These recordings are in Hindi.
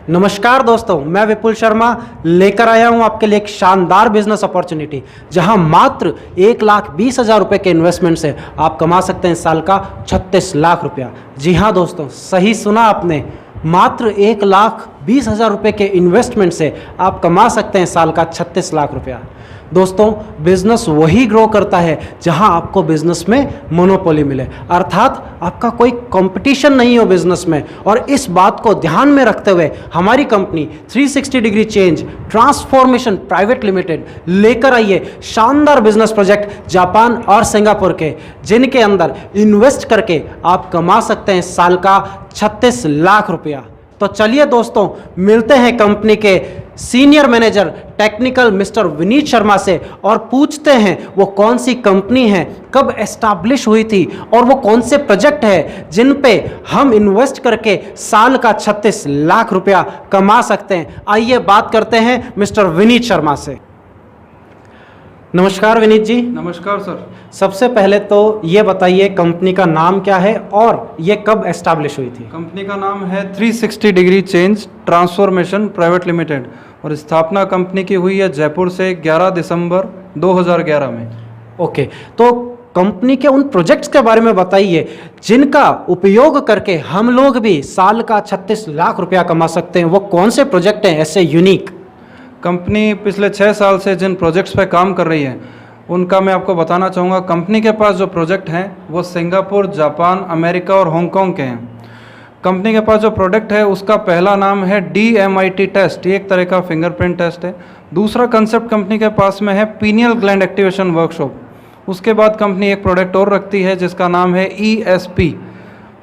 नमस्कार दोस्तों, मैं विपुल शर्मा लेकर आया हूं आपके लिए एक शानदार बिजनेस अपॉर्चुनिटी जहां मात्र 1,20,000 रुपये के इन्वेस्टमेंट से आप कमा सकते हैं साल का 36 लाख रुपया। जी हां दोस्तों, सही सुना आपने, मात्र 1,20,000 रुपये के इन्वेस्टमेंट से आप कमा सकते हैं साल का 36 लाख रुपया। दोस्तों, बिजनेस वही ग्रो करता है जहां आपको बिजनेस में मोनोपोली मिले, अर्थात आपका कोई कंपटीशन नहीं हो बिजनेस में। और इस बात को ध्यान में रखते हुए हमारी company 360 degree change transformation private limited लेकर आई है शानदार बिजनेस प्रोजेक्ट जापान और सिंगापुर के, जिनके अंदर इन्वेस्ट करके आप कमा सकते हैं साल का 36 लाख रुपया। तो चलिए दोस्तों, मिलते हैं कंपनी के senior manager technical mister Vineet Sharma से और पूछते हैं वो कौन सी कंपनी है, कब एस्टैब्लिश हुई थी और वो कौन से प्रोजेक्ट है जिन पे हम इन्वेस्ट करके साल का 36 लाख रुपया कमा सकते हैं। आइए बात करते हैं मिस्टर विनीत शर्मा से। नमस्कार विनीत जी। नमस्कार सर। सबसे पहले तो ये बताइए कंपनी का नाम क्या है और ये कब एस्टैब्लिश हुई थी? कंपनी का नाम है 360 degree change transformation private limited और स्थापना कंपनी की हुई है जयपुर से 11 दिसंबर 2011 में। ओके, तो कंपनी के उन प्रोजेक्ट्स के बारे में बताइए जिनका उपयोग करके हम लोग भी साल का 36 लाख रुपया कमा सकते हैं। वो कौन से प्रोजेक्ट हैं ऐसे यूनिक? कंपनी पिछले 6 साल से जिन प्रोजेक्ट्स पे काम कर रही है उनका मैं आपको बताना चाहूँगा। कंपनी के पास जो प्रोजेक्ट हैं वो सिंगापुर, जापान, अमेरिका और हांगकांग के हैं। कंपनी के पास जो प्रोडक्ट है उसका पहला नाम है DMIT टेस्ट, ये एक तरह का फिंगरप्रिंट टेस्ट है। दूसरा कंसेप्ट कंपनी के पास में है पीनियल ग्लैंड एक्टिवेशन वर्कशॉप। उसके बाद कंपनी एक प्रोडक्ट और रखती है जिसका नाम है ESP।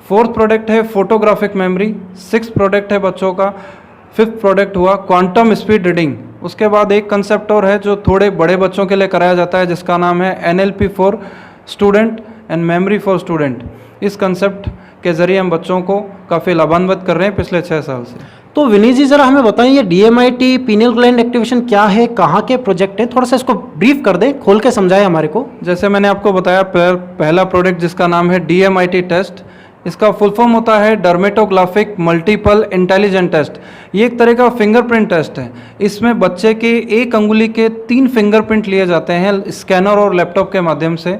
फोर्थ प्रोडक्ट है फोटोग्राफिक मेमोरी। सिक्स प्रोडक्ट है बच्चों का। फिफ्थ प्रोडक्ट हुआ क्वांटम स्पीड रीडिंग। उसके बाद एक कंसेप्ट और है जो थोड़े बड़े बच्चों के लिए कराया जाता है जिसका नाम है NLP for student and memory for student. इस कंसेप्ट के ज़रिए हम बच्चों को काफ़ी लाभान्वित कर रहे हैं पिछले 6 साल से। तो विनीत जी, ज़रा हमें बताइए DMIT पीनियल ग्लैंड एक्टिवेशन क्या है, कहाँ के प्रोजेक्ट है, थोड़ा सा इसको ब्रीफ कर दें, खोल के समझाएं हमारे को। जैसे मैंने आपको बताया, पहला प्रोडक्ट जिसका नाम है DMIT टेस्ट, इसका फुल फॉर्म होता है डर्मेटोग्राफिक मल्टीपल इंटेलिजेंट टेस्ट। ये एक तरह का फिंगरप्रिंट टेस्ट है। इसमें बच्चे के एक अंगुली के 3 फिंगरप्रिंट लिए जाते हैं स्कैनर और लैपटॉप के माध्यम से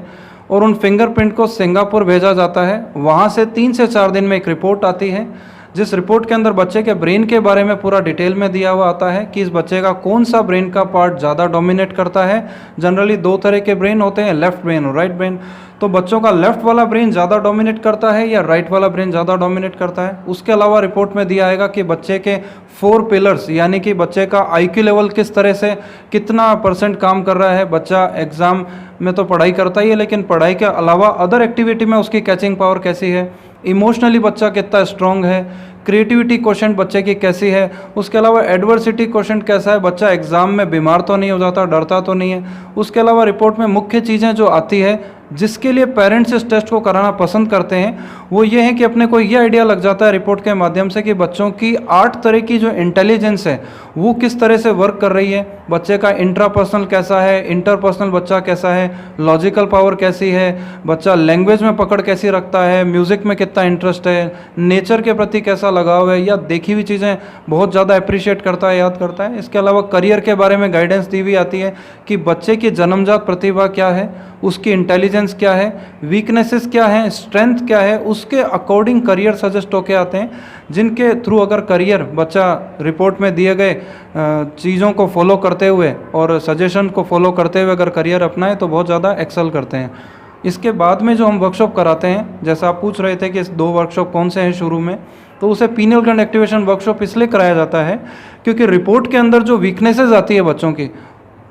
और उन फिंगरप्रिंट को सिंगापुर भेजा जाता है। वहाँ से 3 से 4 दिन में एक रिपोर्ट आती है जिस रिपोर्ट के अंदर बच्चे के ब्रेन के बारे में पूरा डिटेल में दिया हुआ आता है कि इस बच्चे का कौन सा ब्रेन का पार्ट ज़्यादा डोमिनेट करता है। जनरली 2 तरह के ब्रेन होते हैं, लेफ्ट ब्रेन और राइट ब्रेन। तो बच्चों का लेफ्ट वाला ब्रेन ज़्यादा डोमिनेट करता है या राइट वाला ब्रेन ज़्यादा डोमिनेट करता है। उसके अलावा रिपोर्ट में दिया आएगा कि बच्चे के 4 पिलर्स यानी कि बच्चे का IQ लेवल किस तरह से कितना % काम कर रहा है। बच्चा एग्ज़ाम में तो पढ़ाई करता ही है लेकिन पढ़ाई के अलावा अदर एक्टिविटी में उसकी कैचिंग पावर कैसी है, इमोशनली बच्चा कितना स्ट्रॉन्ग है, क्रिएटिविटी क्वोशेंट बच्चे की कैसी है, उसके अलावा एडवर्सिटी क्वोशेंट कैसा है, बच्चा एग्ज़ाम में बीमार तो नहीं हो जाता, डरता तो नहीं है। उसके अलावा रिपोर्ट में मुख्य चीज़ें जो आती है जिसके लिए पेरेंट्स इस टेस्ट को कराना पसंद करते हैं वो ये है कि अपने को ये आइडिया लग जाता है रिपोर्ट के माध्यम से कि बच्चों की 8 तरह की जो इंटेलिजेंस है वो किस तरह से वर्क कर रही है। बच्चे का इंट्रापर्सनल कैसा है, इंटरपर्सनल बच्चा कैसा है, लॉजिकल पावर कैसी है, बच्चा लैंग्वेज में पकड़ कैसी रखता है, म्यूज़िक में कितना इंटरेस्ट है, नेचर के प्रति कैसा लगाव है या देखी हुई चीज़ें बहुत ज़्यादा अप्रिशिएट करता है, याद करता है। इसके अलावा करियर के बारे में गाइडेंस दी हुई आती है कि बच्चे की जन्मजात प्रतिभा क्या है, उसकी इंटेलिजेंस क्या है, वीकनेसेस क्या है, स्ट्रेंथ क्या है, उसके अकॉर्डिंग करियर सजेस्ट होके आते हैं जिनके थ्रू अगर करियर बच्चा रिपोर्ट में दिए गए चीज़ों को फॉलो करते हुए और सजेशन को फॉलो करते हुए अगर करियर अपनाए तो बहुत ज़्यादा एक्सेल करते हैं। इसके बाद में जो हम वर्कशॉप कराते हैं, जैसा आप पूछ रहे थे कि 2 वर्कशॉप कौन से हैं शुरू में, तो उसे पीनियल ग्लैंड एक्टिवेशन वर्कशॉप इसलिए कराया जाता है क्योंकि रिपोर्ट के अंदर जो वीकनेसेस आती है बच्चों की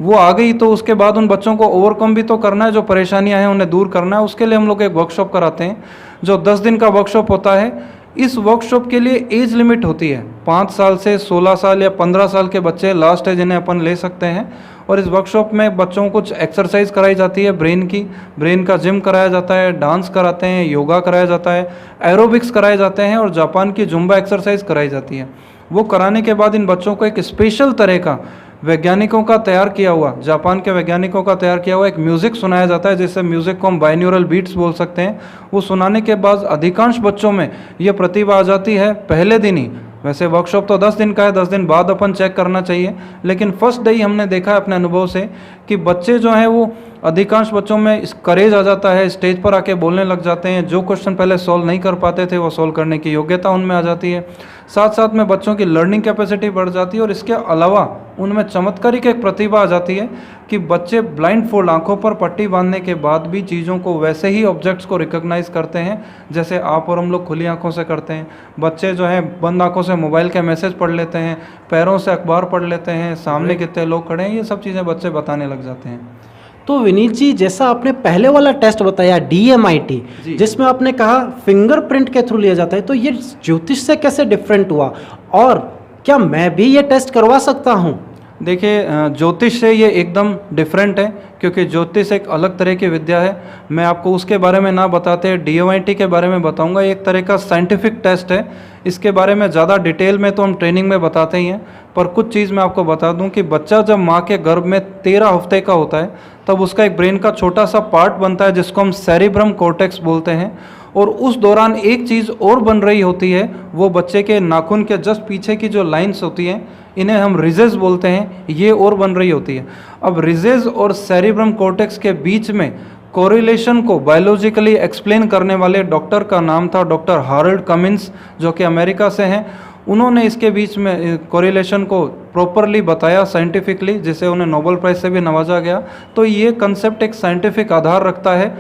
वो आ गई तो उसके बाद उन बच्चों को ओवरकम भी तो करना है, जो परेशानियां हैं उन्हें दूर करना है। उसके लिए हम लोग एक वर्कशॉप कराते हैं जो 10 दिन का वर्कशॉप होता है। इस वर्कशॉप के लिए एज लिमिट होती है 5 साल से 16 साल या 15 साल के बच्चे लास्ट है जिन्हें अपन ले सकते हैं। और इस वर्कशॉप में बच्चों को कुछ एक्सरसाइज कराई जाती है ब्रेन का जिम कराया जाता है, डांस कराते हैं, योगा कराया जाता है, एरोबिक्स कराए जाते हैं और जापान की जुम्बा एक्सरसाइज कराई जाती है। वो कराने के बाद इन बच्चों को एक स्पेशल तरह का वैज्ञानिकों का तैयार किया हुआ, जापान के वैज्ञानिकों का तैयार किया हुआ एक म्यूज़िक सुनाया जाता है, जिससे म्यूज़िक को हम बाइन्यूरल बीट्स बोल सकते हैं। वो सुनाने के बाद अधिकांश बच्चों में ये प्रतिभा आ जाती है पहले दिन ही वैसे वर्कशॉप तो 10 दिन का है, 10 दिन बाद अपन चेक करना चाहिए, लेकिन फर्स्ट डे ही हमने देखा है अपने अनुभव से कि बच्चे जो हैं वो अधिकांश बच्चों में इस करेज आ जाता है, स्टेज पर आके बोलने लग जाते हैं, जो क्वेश्चन पहले सॉल्व नहीं कर पाते थे वो सॉल्व करने की योग्यता उनमें आ जाती है, साथ साथ में बच्चों की लर्निंग कैपेसिटी बढ़ जाती है और इसके अलावा उनमें चमत्कारिक एक प्रतिभा आ जाती है कि बच्चे ब्लाइंड फोल्ड आंखों पर पट्टी बांधने के बाद भी चीज़ों को वैसे ही ऑब्जेक्ट्स को रिकॉग्नाइज करते हैं जैसे आप और हम लोग खुली आंखों से करते हैं। बच्चे जो हैं बंद आंखों से मोबाइल के मैसेज पढ़ लेते हैं, पैरों से अखबार पढ़ लेते हैं, सामने कितने लोग खड़े हैं, ये सब चीज़ें बच्चे बताने लग जाते हैं। तो विनीत जी, जैसा आपने पहले वाला टेस्ट बताया DMIT, जिसमें आपने कहा फिंगरप्रिंट के थ्रू लिया जाता है, तो ये ज्योतिष से कैसे डिफरेंट हुआ और क्या मैं भी ये टेस्ट करवा सकता हूँ? देखिए, ज्योतिष से ये एकदम डिफरेंट है क्योंकि ज्योतिष एक अलग तरह की विद्या है। मैं आपको उसके बारे में ना बताते DMIT के बारे में बताऊंगा। एक तरह का साइंटिफिक टेस्ट है, इसके बारे में ज़्यादा डिटेल में तो हम ट्रेनिंग में बताते ही हैं, पर कुछ चीज़ मैं आपको बता दूं कि बच्चा जब माँ के गर्भ में 13 हफ्ते का होता है तब उसका एक ब्रेन का छोटा सा पार्ट बनता है जिसको हम सेरिब्रम कॉर्टेक्स बोलते हैं, और उस दौरान एक चीज़ और बन रही होती है, वो बच्चे के नाखून के जस्ट पीछे की जो लाइंस होती हैं, इन्हें हम रिजेस बोलते हैं, ये और बन रही होती है। अब रिजेस और सेरिब्रम कॉर्टेक्स के बीच में कोरिलेशन को बायोलॉजिकली एक्सप्लेन करने वाले डॉक्टर का नाम था डॉक्टर हार्ल्ड कमिंस, जो कि अमेरिका से हैं। उन्होंने इसके बीच में कोरिलेशन को प्रॉपरली बताया साइंटिफिकली, जिसे उन्हें नोबेल प्राइज़ से भी नवाजा गया। तो ये कंसेप्ट एक साइंटिफिक आधार रखता है।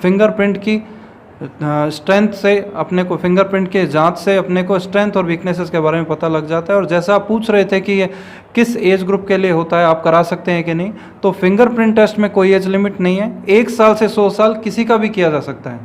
फिंगरप्रिंट की स्ट्रेंथ से अपने को, फिंगरप्रिंट के जांच से अपने को स्ट्रेंथ और वीकनेसेस के बारे में पता लग जाता है। और जैसा आप पूछ रहे थे कि ये किस एज ग्रुप के लिए होता है, आप करा सकते हैं कि नहीं, तो फिंगरप्रिंट टेस्ट में कोई एज लिमिट नहीं है। 1 साल से 100 साल किसी का भी किया जा सकता है,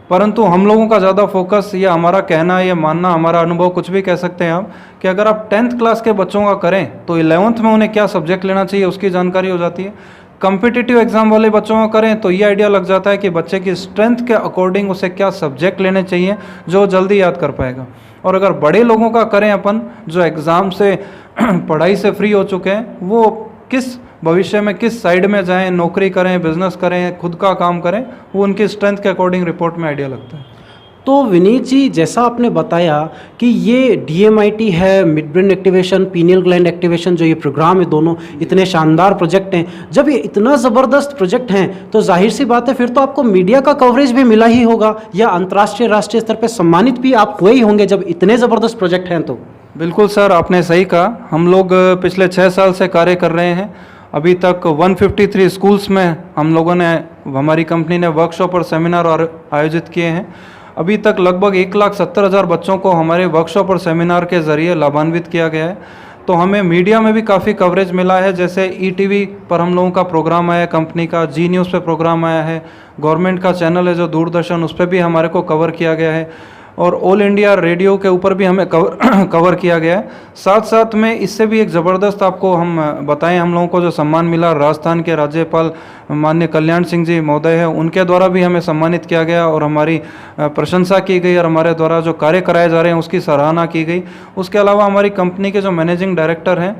परंतु हम लोगों का ज़्यादा फोकस, या हमारा कहना, या मानना, हमारा अनुभव, कुछ भी कह सकते हैं आप, कि अगर आप 10th क्लास के बच्चों का करें तो 11th में उन्हें क्या सब्जेक्ट लेना चाहिए उसकी जानकारी हो जाती है। कॉम्पिटिटिव एग्जाम वाले बच्चों का करें तो ये आइडिया लग जाता है कि बच्चे की स्ट्रेंथ के अकॉर्डिंग उसे क्या सब्जेक्ट लेने चाहिए जो जल्दी याद कर पाएगा। और अगर बड़े लोगों का करें अपन, जो एग्ज़ाम से पढ़ाई से फ्री हो चुके हैं, वो किस भविष्य में किस साइड में जाएं, नौकरी करें, बिजनेस करें, खुद का काम करें, वो उनकी स्ट्रेंथ के अकॉर्डिंग रिपोर्ट में आइडिया लगता है। तो विनीत जी, जैसा आपने बताया कि ये DMIT है, mid brain activation, pineal gland activation, जो ये प्रोग्राम है, दोनों इतने शानदार प्रोजेक्ट हैं। जब ये इतना ज़बरदस्त प्रोजेक्ट हैं तो जाहिर सी बात है फिर तो आपको मीडिया का कवरेज भी मिला ही होगा, या अंतर्राष्ट्रीय राष्ट्रीय स्तर पर सम्मानित भी आप हुए ही होंगे जब इतने ज़बरदस्त प्रोजेक्ट हैं। तो बिल्कुल सर, आपने सही कहा। हम लोग पिछले 6 साल से कार्य कर रहे हैं। अभी तक 153 स्कूल्स में हम लोगों ने, हमारी कंपनी ने वर्कशॉप और सेमिनार आयोजित किए हैं। अभी तक लगभग 1,70,000 बच्चों को हमारे वर्कशॉप और सेमिनार के ज़रिए लाभान्वित किया गया है। तो हमें मीडिया में भी काफ़ी कवरेज मिला है, जैसे ETV पर हम लोगों का प्रोग्राम आया है कंपनी का, जी न्यूज़ पे प्रोग्राम आया है, गवर्नमेंट का चैनल है जो दूरदर्शन, उस पर भी हमारे को कवर किया गया है, और ऑल इंडिया रेडियो के ऊपर भी हमें कवर किया गया है। साथ साथ में इससे भी एक ज़बरदस्त आपको हम बताएं, हम लोगों को जो सम्मान मिला, राजस्थान के राज्यपाल माननीय कल्याण सिंह जी महोदय हैं, उनके द्वारा भी हमें सम्मानित किया गया और हमारी प्रशंसा की गई और हमारे द्वारा जो कार्य कराए जा रहे हैं उसकी सराहना की गई। उसके अलावा हमारी कंपनी के जो मैनेजिंग डायरेक्टर हैं,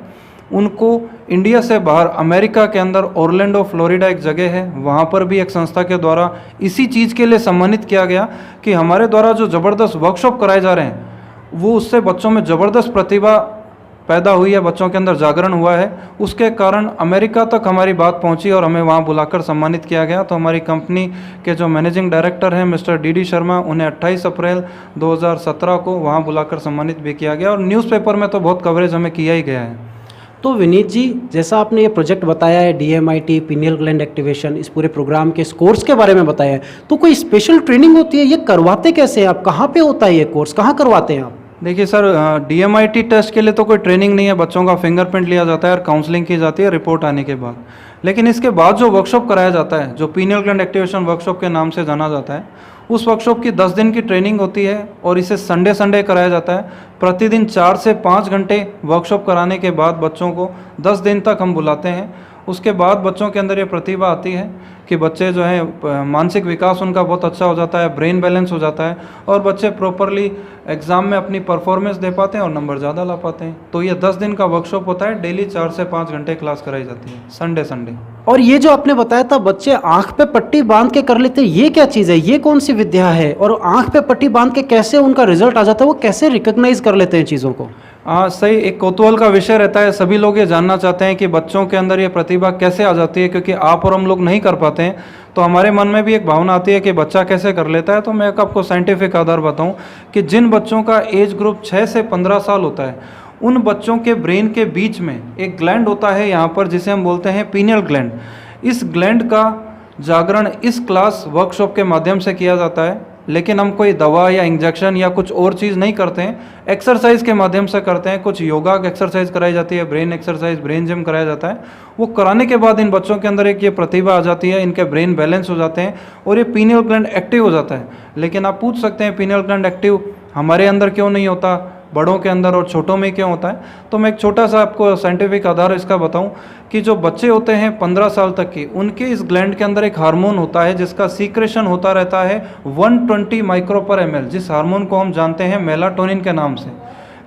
उनको इंडिया से बाहर अमेरिका के अंदर ओरलैंडो फ्लोरिडा एक जगह है, वहाँ पर भी एक संस्था के द्वारा इसी चीज़ के लिए सम्मानित किया गया कि हमारे द्वारा जो ज़बरदस्त वर्कशॉप कराए जा रहे हैं, वो उससे बच्चों में ज़बरदस्त प्रतिभा पैदा हुई है, बच्चों के अंदर जागरण हुआ है। उसके कारण अमेरिका तक हमारी बात पहुंची और हमें वहां बुलाकर सम्मानित किया गया। तो हमारी कंपनी के जो मैनेजिंग डायरेक्टर हैं मिस्टर DD शर्मा, उन्हें 28 अप्रैल 2017 को वहां बुलाकर सम्मानित भी किया गया, और न्यूज़पेपर में तो बहुत कवरेज हमें किया ही गया है। तो विनीत जी, जैसा आपने ये प्रोजेक्ट बताया है DMIT पीनियल ग्लैंड एक्टिवेशन, इस पूरे प्रोग्राम के इस कोर्स के बारे में बताया है, तो कोई स्पेशल ट्रेनिंग होती है? ये करवाते कैसे हैं आप? कहाँ पे होता है ये कोर्स, कहाँ करवाते हैं आप? देखिए सर, DMIT टेस्ट के लिए तो कोई ट्रेनिंग नहीं है। बच्चों का फिंगरप्रिंट लिया जाता है और काउंसलिंग की जाती है रिपोर्ट आने के बाद। लेकिन इसके बाद जो वर्कशॉप कराया जाता है, जो पीनियल ग्लैंड एक्टिवेशन वर्कशॉप के नाम से जाना जाता है, उस वर्कशॉप की 10 दिन की ट्रेनिंग होती है और इसे संडे कराया जाता है। प्रतिदिन 4 से 5 घंटे वर्कशॉप कराने के बाद बच्चों को 10 दिन तक हम बुलाते हैं। उसके बाद बच्चों के अंदर ये प्रतिभा आती है कि बच्चे जो है, मानसिक विकास उनका बहुत अच्छा हो जाता है, ब्रेन बैलेंस हो जाता है, और बच्चे प्रॉपरली एग्ज़ाम में अपनी परफॉर्मेंस दे पाते हैं और नंबर ज़्यादा ला पाते हैं। तो ये 10 दिन का वर्कशॉप होता है, डेली 4 से 5 घंटे क्लास कराई जाती है, संडे। और ये जो आपने बताया था बच्चे आंख पे पट्टी बांध के कर लेते हैं, ये क्या चीज़ है, ये कौन सी विद्या है, और आंख पे पट्टी बांध के कैसे उनका रिजल्ट आ जाता है, वो कैसे रिकॉग्नाइज कर लेते हैं चीज़ों को? हाँ सही, एक कौतूहल का विषय रहता है। सभी लोग ये जानना चाहते हैं कि बच्चों के अंदर ये प्रतिभा कैसे आ जाती है, क्योंकि आप और हम लोग नहीं कर पाते हैं। तो हमारे मन में भी एक भावना आती है कि बच्चा कैसे कर लेता है। तो मैं एक आपको साइंटिफिक आधार बताऊं कि जिन बच्चों का एज ग्रुप 6 से 15 साल होता है, उन बच्चों के ब्रेन के बीच में एक ग्लैंड होता है यहाँ पर, जिसे हम बोलते हैं पीनियल ग्लैंड। इस ग्लैंड का जागरण इस क्लास वर्कशॉप के माध्यम से किया जाता है, लेकिन हम कोई दवा या इंजेक्शन या कुछ और चीज़ नहीं करते हैं, एक्सरसाइज के माध्यम से करते हैं। कुछ योगा एक्सरसाइज कराई जाती है, ब्रेन एक्सरसाइज, ब्रेन जिम कराया जाता है। वो कराने के बाद इन बच्चों के अंदर एक ये प्रतिभा आ जाती है, इनके ब्रेन बैलेंस हो जाते हैं और ये पीनियल ग्लैंड एक्टिव हो जाता है। लेकिन आप पूछ सकते हैं पीनियल ग्लैंड एक्टिव हमारे अंदर क्यों नहीं होता, बड़ों के अंदर और छोटों में क्यों होता है? तो मैं एक छोटा सा आपको साइंटिफिक आधार इसका बताऊं कि जो बच्चे होते हैं 15 साल तक के, उनके इस ग्लैंड के अंदर एक हार्मोन होता है जिसका सीक्रेशन होता रहता है 120 माइक्रो पर ml, जिस हार्मोन को हम जानते हैं मेलाटोनिन के नाम से।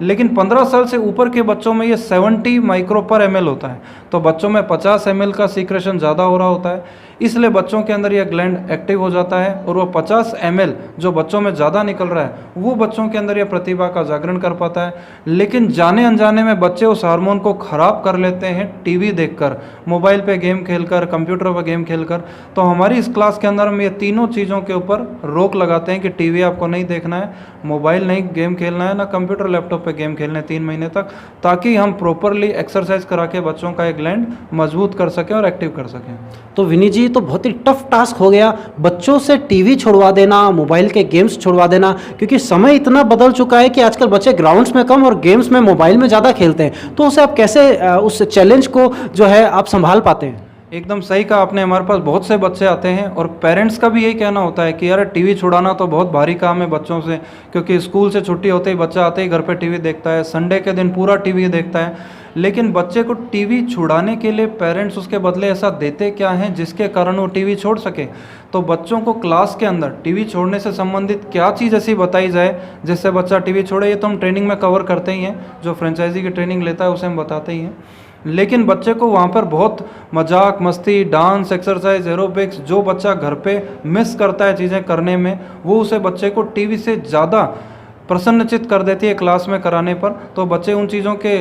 लेकिन 15 साल से ऊपर के बच्चों में ये 70 माइक्रो पर ml होता है। तो बच्चों में 50 ml का सीक्रेशन ज़्यादा हो रहा होता है, इसलिए बच्चों के अंदर यह ग्लैंड एक्टिव हो जाता है और वो 50 ml जो बच्चों में ज़्यादा निकल रहा है, वो बच्चों के अंदर यह प्रतिभा का जागरण कर पाता है। लेकिन जाने अनजाने में बच्चे उस हार्मोन को ख़राब कर लेते हैं टीवी देखकर, मोबाइल पे गेम खेलकर, कंप्यूटर पर गेम खेलकर। तो हमारी इस क्लास के अंदर हम ये तीनों चीज़ों के ऊपर रोक लगाते हैं कि टीवी आपको नहीं देखना है, मोबाइल नहीं गेम खेलना है, ना कंप्यूटर लैपटॉप पे गेम खेलने 3 महीने तक, ताकि हम प्रॉपरली एक्सरसाइज करा के बच्चों का एक ग्लैंड मजबूत कर सकें और एक्टिव कर सकें। तो विनीत जी, तो बहुत ही टफ टास्क हो गया बच्चों से टीवी छुड़वा देना, मोबाइल के गेम्स छुड़वा देना, क्योंकि समय इतना बदल चुका है कि आजकल बच्चे ग्राउंड्स में कम और गेम्स में, मोबाइल में ज़्यादा खेलते हैं। तो उसे आप कैसे उस चैलेंज को जो है आप संभाल पाते हैं? एकदम सही कहा आपने। हमारे पास बहुत से बच्चे आते हैं और पेरेंट्स का भी यही कहना होता है कि यार टीवी छुड़ाना तो बहुत भारी काम है बच्चों से, क्योंकि स्कूल से छुट्टी होते ही बच्चा आते ही घर पे टीवी देखता है, संडे के दिन पूरा टीवी देखता है। लेकिन बच्चे को टीवी छुड़ाने के लिए पेरेंट्स उसके बदले ऐसा देते क्या हैं जिसके कारण वो टीवी छोड़ सके? तो बच्चों को क्लास के अंदर टीवी छोड़ने से संबंधित क्या चीज़ ऐसी बताई जाए जिससे बच्चा टीवी छोड़े? ये तो हम ट्रेनिंग में कवर करते ही हैं, जो फ्रेंचाइजी की ट्रेनिंग लेता है उसे हम बताते ही हैं। लेकिन बच्चे को वहाँ पर बहुत मजाक मस्ती, डांस, एक्सरसाइज, एरोबिक्स, जो बच्चा घर पे मिस करता है चीज़ें करने में, वो उसे बच्चे को टीवी से ज़्यादा प्रसन्नचित कर देती है क्लास में कराने पर। तो बच्चे उन चीज़ों के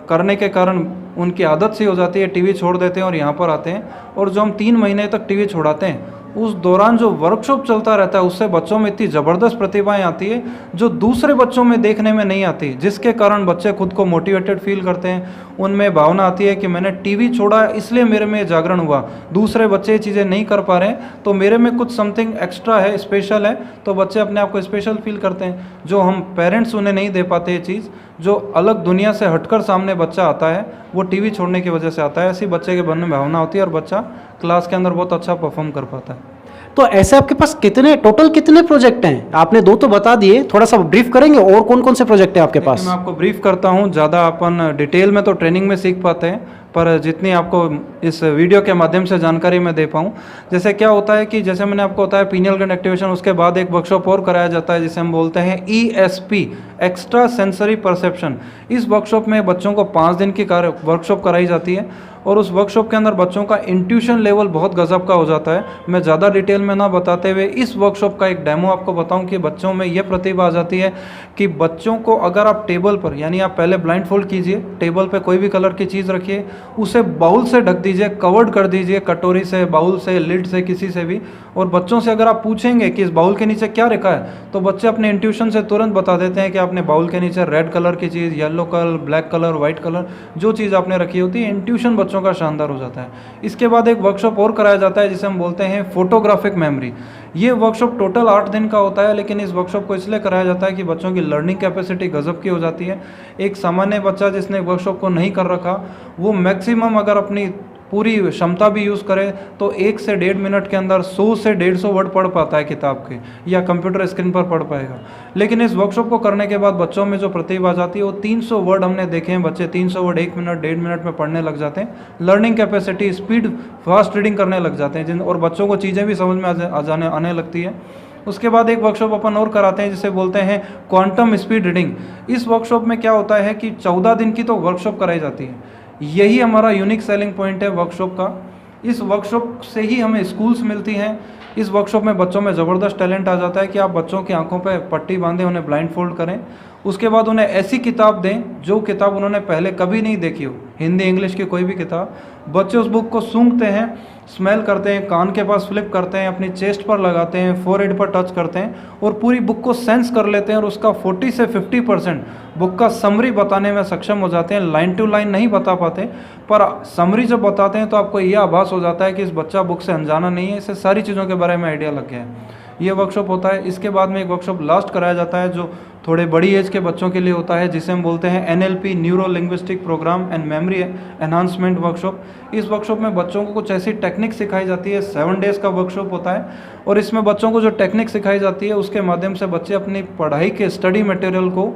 करने के कारण उनकी आदत सी हो जाती है, टीवी छोड़ देते हैं और यहाँ पर आते हैं। और जो हम 3 महीने तक टीवी छुड़ाते हैं, उस दौरान जो वर्कशॉप चलता रहता है, उससे बच्चों में इतनी ज़बरदस्त प्रतिभाएं आती है जो दूसरे बच्चों में देखने में नहीं आती, जिसके कारण बच्चे खुद को मोटिवेटेड फील करते हैं। उनमें भावना आती है कि मैंने टीवी छोड़ा इसलिए मेरे में जागरण हुआ, दूसरे बच्चे ये चीज़ें नहीं कर पा रहे हैं तो मेरे में कुछ समथिंग एक्स्ट्रा है, स्पेशल है। तो बच्चे अपने आप को स्पेशल फील करते हैं, जो हम पेरेंट्स उन्हें नहीं दे पाते। ये चीज़ जो अलग दुनिया से हटकर सामने बच्चा आता है, वो टीवी छोड़ने की वजह से आता है। ऐसी बच्चे के मन में भावना होती है और बच्चा क्लास के अंदर बहुत अच्छा परफॉर्म कर पाता है। तो ऐसे आपके पास टोटल कितने प्रोजेक्ट हैं? आपने 2 तो बता दिए, थोड़ा सा ब्रीफ करेंगे और कौन कौन से प्रोजेक्ट हैं आपके पास? मैं आपको ब्रीफ करता हूँ। ज़्यादा अपन डिटेल में तो ट्रेनिंग में सीख पाते हैं, पर जितनी आपको इस वीडियो के माध्यम से जानकारी मैं दे पाऊँ। जैसे क्या होता है कि जैसे मैंने आपको बताया पीनियल ग्लैंड एक्टिवेशन, उसके बाद एक वर्कशॉप और कराया जाता है जिसे हम बोलते हैं ESP, एक्स्ट्रा सेंसरी परसेप्शन। इस वर्कशॉप में बच्चों को 5 दिन की वर्कशॉप कराई जाती है और उस वर्कशॉप के अंदर बच्चों का इंट्यूशन लेवल बहुत गजब का हो जाता है। मैं ज़्यादा डिटेल में ना बताते हुए इस वर्कशॉप का एक डेमो आपको बताऊं कि बच्चों में यह प्रतिभा आ जाती है कि बच्चों को अगर आप टेबल पर, यानी आप पहले ब्लाइंड फोल्ड कीजिए, टेबल पे कोई भी कलर की चीज़ रखिए, उसे बाउल से ढक दीजिए, कवर्ड कर दीजिए, कटोरी से, बाउल से, लिड से, किसी से भी। और बच्चों से अगर आप पूछेंगे कि इस बाउल के नीचे क्या रखा है, तो बच्चे अपने इंट्यूशन से तुरंत बता देते हैं कि आपने बाउल के नीचे रेड कलर की चीज़, yellow colour, black colour, white colour, जो चीज़ आपने रखी होती है, इंट्यूशन बच्चों का शानदार हो जाता है। इसके बाद एक वर्कशॉप और कराया जाता है जिसे हम बोलते हैं फोटोग्राफिक मेमोरी। ये वर्कशॉप टोटल 8 दिन का होता है, लेकिन इस वर्कशॉप को इसलिए कराया जाता है कि बच्चों की लर्निंग कैपेसिटी गजब की हो जाती है। एक सामान्य बच्चा जिसने वर्कशॉप को नहीं कर रखा, वो मैक्सिमम अगर अपनी पूरी क्षमता भी यूज़ करे तो 1 से 1.5 मिनट के अंदर 100 से 150 वर्ड पढ़ पाता है किताब के, या कंप्यूटर स्क्रीन पर पढ़ पाएगा। लेकिन इस वर्कशॉप को करने के बाद बच्चों में जो प्रतिभा आ जाती है, वो 300 वर्ड हमने देखे हैं, बच्चे 300 वर्ड 1 मिनट 1.5 मिनट में पढ़ने लग जाते हैं। Learning capacity, speed, fast reading करने लग जाते हैं और बच्चों को चीज़ें भी समझ में आने लगती है। उसके बाद एक वर्कशॉप अपन और कराते हैं जिसे बोलते हैं क्वांटम स्पीड रीडिंग। इस वर्कशॉप में क्या होता है कि 14 दिन की तो वर्कशॉप कराई जाती है। यही हमारा यूनिक सेलिंग पॉइंट है वर्कशॉप का। इस वर्कशॉप से ही हमें स्कूल्स मिलती हैं। इस वर्कशॉप में बच्चों में ज़बरदस्त टैलेंट आ जाता है कि आप बच्चों की आंखों पे पट्टी बांधें, उन्हें ब्लाइंड फोल्ड करें, उसके बाद उन्हें ऐसी किताब दें जो किताब उन्होंने पहले कभी नहीं देखी हो, हिंदी इंग्लिश की कोई भी किताब। बच्चे उस बुक को सूंघते हैं, स्मेल करते हैं, कान के पास फ्लिप करते हैं, अपनी चेस्ट पर लगाते हैं, फोरहेड पर टच करते हैं और पूरी बुक को सेंस कर लेते हैं और उसका 40 से 50% बुक का समरी बताने में सक्षम हो जाते हैं। लाइन टू लाइन नहीं बता पाते, पर समरी जब बताते हैं तो आपको यह आभास हो जाता है कि इस बच्चा बुक से अनजाना नहीं है, इसे सारी चीज़ों के बारे में आइडिया लग गया है। ये वर्कशॉप होता है। इसके बाद में एक वर्कशॉप लास्ट कराया जाता है जो थोड़े बड़ी एज के बच्चों के लिए होता है, जिसे हम बोलते हैं NLP, neuro linguistic program and memory enhancement workshop. इस वर्कशॉप में बच्चों को कुछ ऐसी टेक्निक सिखाई जाती है। 7 डेज़ का वर्कशॉप होता है और इसमें बच्चों को जो टेक्निक सिखाई जाती है उसके माध्यम से बच्चे अपनी पढ़ाई के स्टडी मटेरियल को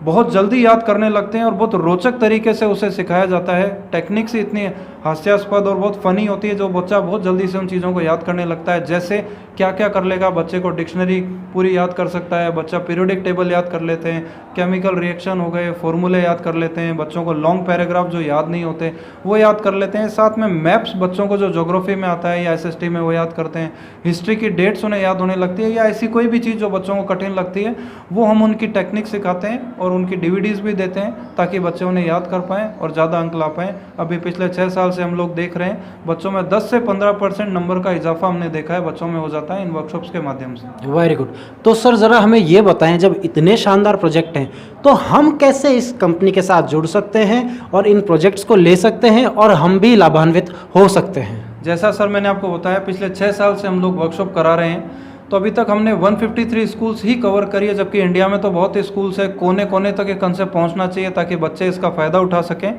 बहुत जल्दी याद करने लगते हैं और बहुत रोचक तरीके से उसे सिखाया जाता है। टेक्निक्स इतनी हास्यास्पद और बहुत फ़नी होती है जो बच्चा बहुत जल्दी से उन चीज़ों को याद करने लगता है। जैसे क्या क्या कर लेगा, बच्चे को डिक्शनरी पूरी याद कर सकता है, बच्चा पीरियोडिक टेबल याद कर लेते हैं, केमिकल रिएक्शन हो गए, फॉर्मूले याद कर लेते हैं, बच्चों को लॉन्ग पैराग्राफ जो याद नहीं होते वो याद कर लेते हैं। साथ में मैप्स बच्चों को जो ज्योग्राफी में आता है या SST में वो याद करते हैं। हिस्ट्री की डेट्स उन्हें याद होने लगती है या ऐसी कोई भी चीज़ जो बच्चों को कठिन लगती है वो हम उनकी टेक्निक सिखाते हैं और उनकी DVDs भी देते हैं ताकि बच्चे उन्हें याद कर पाएँ और ज़्यादा अंक ला पाएँ। अभी पिछले 6 साल से हम लोग देख रहे हैं बच्चों में 10 से 15% नंबर का इजाफा हमने देखा है बच्चों में हो जाता है इन वर्कशॉप्स के माध्यम से। Very good. तो सर ज़रा हमें ये बताएं, जब इतने शानदार प्रोजेक्ट हैं तो हम कैसे इस कंपनी के साथ जुड़ सकते हैं और इन प्रोजेक्ट्स को ले सकते हैं और हम भी लाभान्वित हो सकते हैं? जैसा सर मैंने आपको बताया, पिछले 6 साल से हम लोग वर्कशॉप करा रहे हैं, तो अभी तक हमने 153 स्कूल्स ही कवर करी है, जबकि इंडिया में तो बहुत स्कूल्स है। कोने कोने तक ये कंसेप्ट पहुंचना चाहिए ताकि बच्चे इसका फ़ायदा उठा सकें।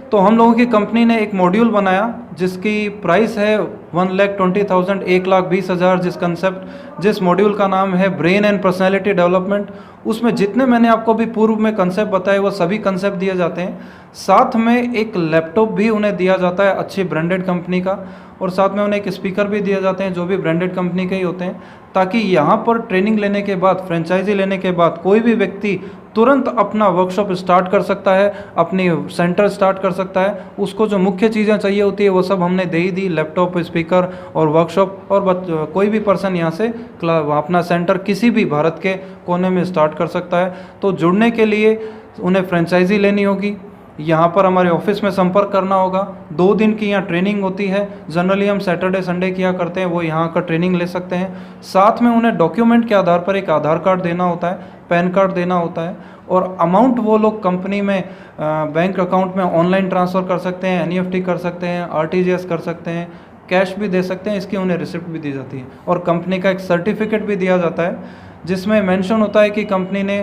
तो हम लोगों की कंपनी ने एक मॉड्यूल बनाया जिसकी प्राइस है 1,20,000, 1,20,000, जिस मॉड्यूल का नाम है ब्रेन एंड पर्सनैलिटी डेवलपमेंट। उसमें जितने मैंने आपको भी पूर्व में कंसेप्ट बताए वो सभी कंसेप्ट दिए जाते हैं। साथ में एक लैपटॉप भी उन्हें दिया जाता है अच्छी ब्रांडेड कंपनी का, और साथ में उन्हें एक स्पीकर भी दिए जाते हैं जो भी ब्रांडेड कंपनी के ही होते हैं, ताकि यहाँ पर ट्रेनिंग लेने के बाद, फ्रेंचाइजी लेने के बाद कोई भी व्यक्ति तुरंत अपना वर्कशॉप स्टार्ट कर सकता है, अपनी सेंटर स्टार्ट कर सकता है। उसको जो मुख्य चीज़ें चाहिए होती है वो सब हमने दे ही दी, लैपटॉप, स्पीकर और वर्कशॉप। और कोई भी पर्सन यहाँ से अपना सेंटर किसी भी भारत के कोने में स्टार्ट कर सकता है। तो जुड़ने के लिए उन्हें फ्रेंचाइजी लेनी होगी, यहाँ पर हमारे ऑफिस में संपर्क करना होगा। 2 दिन की यहाँ ट्रेनिंग होती है, जनरली हम सैटरडे संडे किया करते हैं, वो यहाँ का ट्रेनिंग ले सकते हैं। साथ में उन्हें डॉक्यूमेंट के आधार पर एक आधार कार्ड देना होता है, पैन कार्ड देना होता है, और अमाउंट वो लोग कंपनी में बैंक अकाउंट में ऑनलाइन ट्रांसफ़र कर सकते हैं, NEFT कर सकते हैं, RTGS कर सकते हैं, कैश भी दे सकते हैं। इसकी उन्हें रिसिप्ट भी दी जाती है और कंपनी का एक सर्टिफिकेट भी दिया जाता है जिसमें मेंशन होता है कि कंपनी ने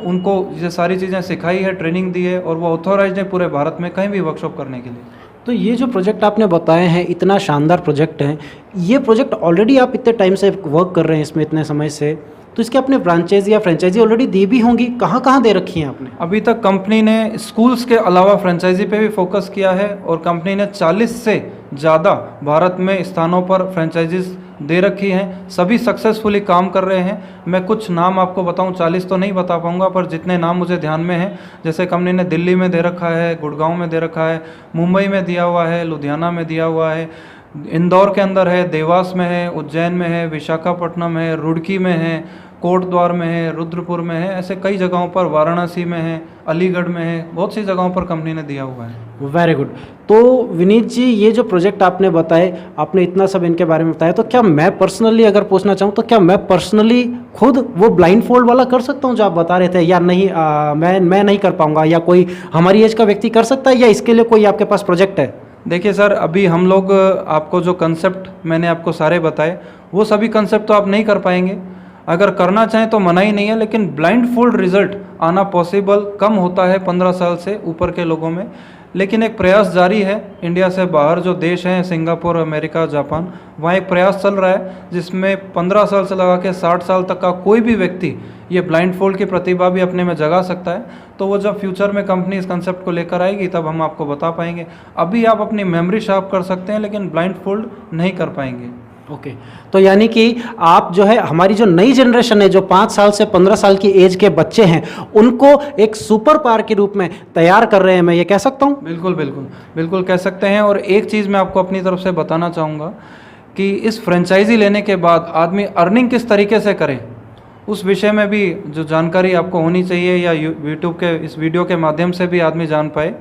उनको ये सारी चीज़ें सिखाई है, ट्रेनिंग दी है और वो ऑथोराइज्ड है पूरे भारत में कहीं भी वर्कशॉप करने के लिए। तो ये जो प्रोजेक्ट आपने बताए हैं, इतना शानदार प्रोजेक्ट है, ये प्रोजेक्ट ऑलरेडी आप इतने टाइम से वर्क कर रहे हैं इसमें, इतने समय से, तो इसके अपने ब्रांचेज या फ्रेंचाइजी ऑलरेडी दी भी होंगी, कहाँ कहाँ दे रखी हैं आपने? अभी तक कंपनी ने स्कूल्स के अलावा फ्रेंचाइजी पे भी फोकस किया है और कंपनी ने 40 से ज़्यादा भारत में स्थानों पर फ्रेंचाइजीज दे रखी हैं। सभी सक्सेसफुली काम कर रहे हैं। मैं कुछ नाम आपको बताऊं, 40 तो नहीं बता पाऊंगा, पर जितने नाम मुझे ध्यान में हैं, जैसे कंपनी ने दिल्ली में दे रखा है, गुड़गांव में दे रखा है, मुंबई में दिया हुआ है, लुधियाना में दिया हुआ है, इंदौर के अंदर है, देवास में है, उज्जैन में है, विशाखापट्टनम है, रुड़की में है, कोटद्वार में है, रुद्रपुर में है, ऐसे कई जगहों पर, वाराणसी में है, अलीगढ़ में है, बहुत सी जगहों पर कंपनी ने दिया हुआ है। Very good. तो विनीत जी, ये जो प्रोजेक्ट आपने बताए, आपने इतना सब इनके बारे में बताया, तो क्या मैं पर्सनली अगर पूछना चाहूँ तो क्या मैं पर्सनली खुद वो ब्लाइंड फोल्ड वाला कर सकता हूँ जो आप बता रहे थे, या नहीं? मैं नहीं कर पाऊँगा, या कोई हमारी एज का व्यक्ति कर सकता है, या इसके लिए कोई आपके पास प्रोजेक्ट है? देखिए सर, अभी हम लोग आपको जो कंसेप्ट मैंने आपको सारे बताए वो सभी कंसेप्ट तो आप नहीं कर पाएंगे। अगर करना चाहें तो मना ही नहीं है, लेकिन ब्लाइंड फोल्ड रिजल्ट आना पॉसिबल कम होता है 15 साल से ऊपर के लोगों में। लेकिन एक प्रयास जारी है, इंडिया से बाहर जो देश हैं, सिंगापुर, अमेरिका, जापान, वहाँ एक प्रयास चल रहा है जिसमें 15 साल से लगा के 60 साल तक का कोई भी व्यक्ति ये ब्लाइंड फोल्ड की प्रतिभा भी अपने में जगा सकता है। तो वो जब फ्यूचर में कंपनी इस कंसेप्ट को लेकर आएगी तब हम आपको बता पाएंगे। अभी आप अपनी मेमोरी शार्प कर सकते हैं लेकिन ब्लाइंड फोल्ड नहीं कर पाएंगे। ओके तो यानी कि आप जो है हमारी जो नई जनरेशन है जो 5 साल से 15 साल की एज के बच्चे हैं उनको एक सुपर पावर के रूप में तैयार कर रहे हैं, मैं ये कह सकता हूँ? बिल्कुल बिल्कुल बिल्कुल कह सकते हैं। और एक चीज़ मैं आपको अपनी तरफ से बताना चाहूँगा कि इस फ्रेंचाइजी लेने के बाद आदमी अर्निंग किस तरीके से करे, उस विषय में भी जो जानकारी आपको होनी चाहिए या यूट्यूब के इस वीडियो के माध्यम से भी आदमी जान पाए।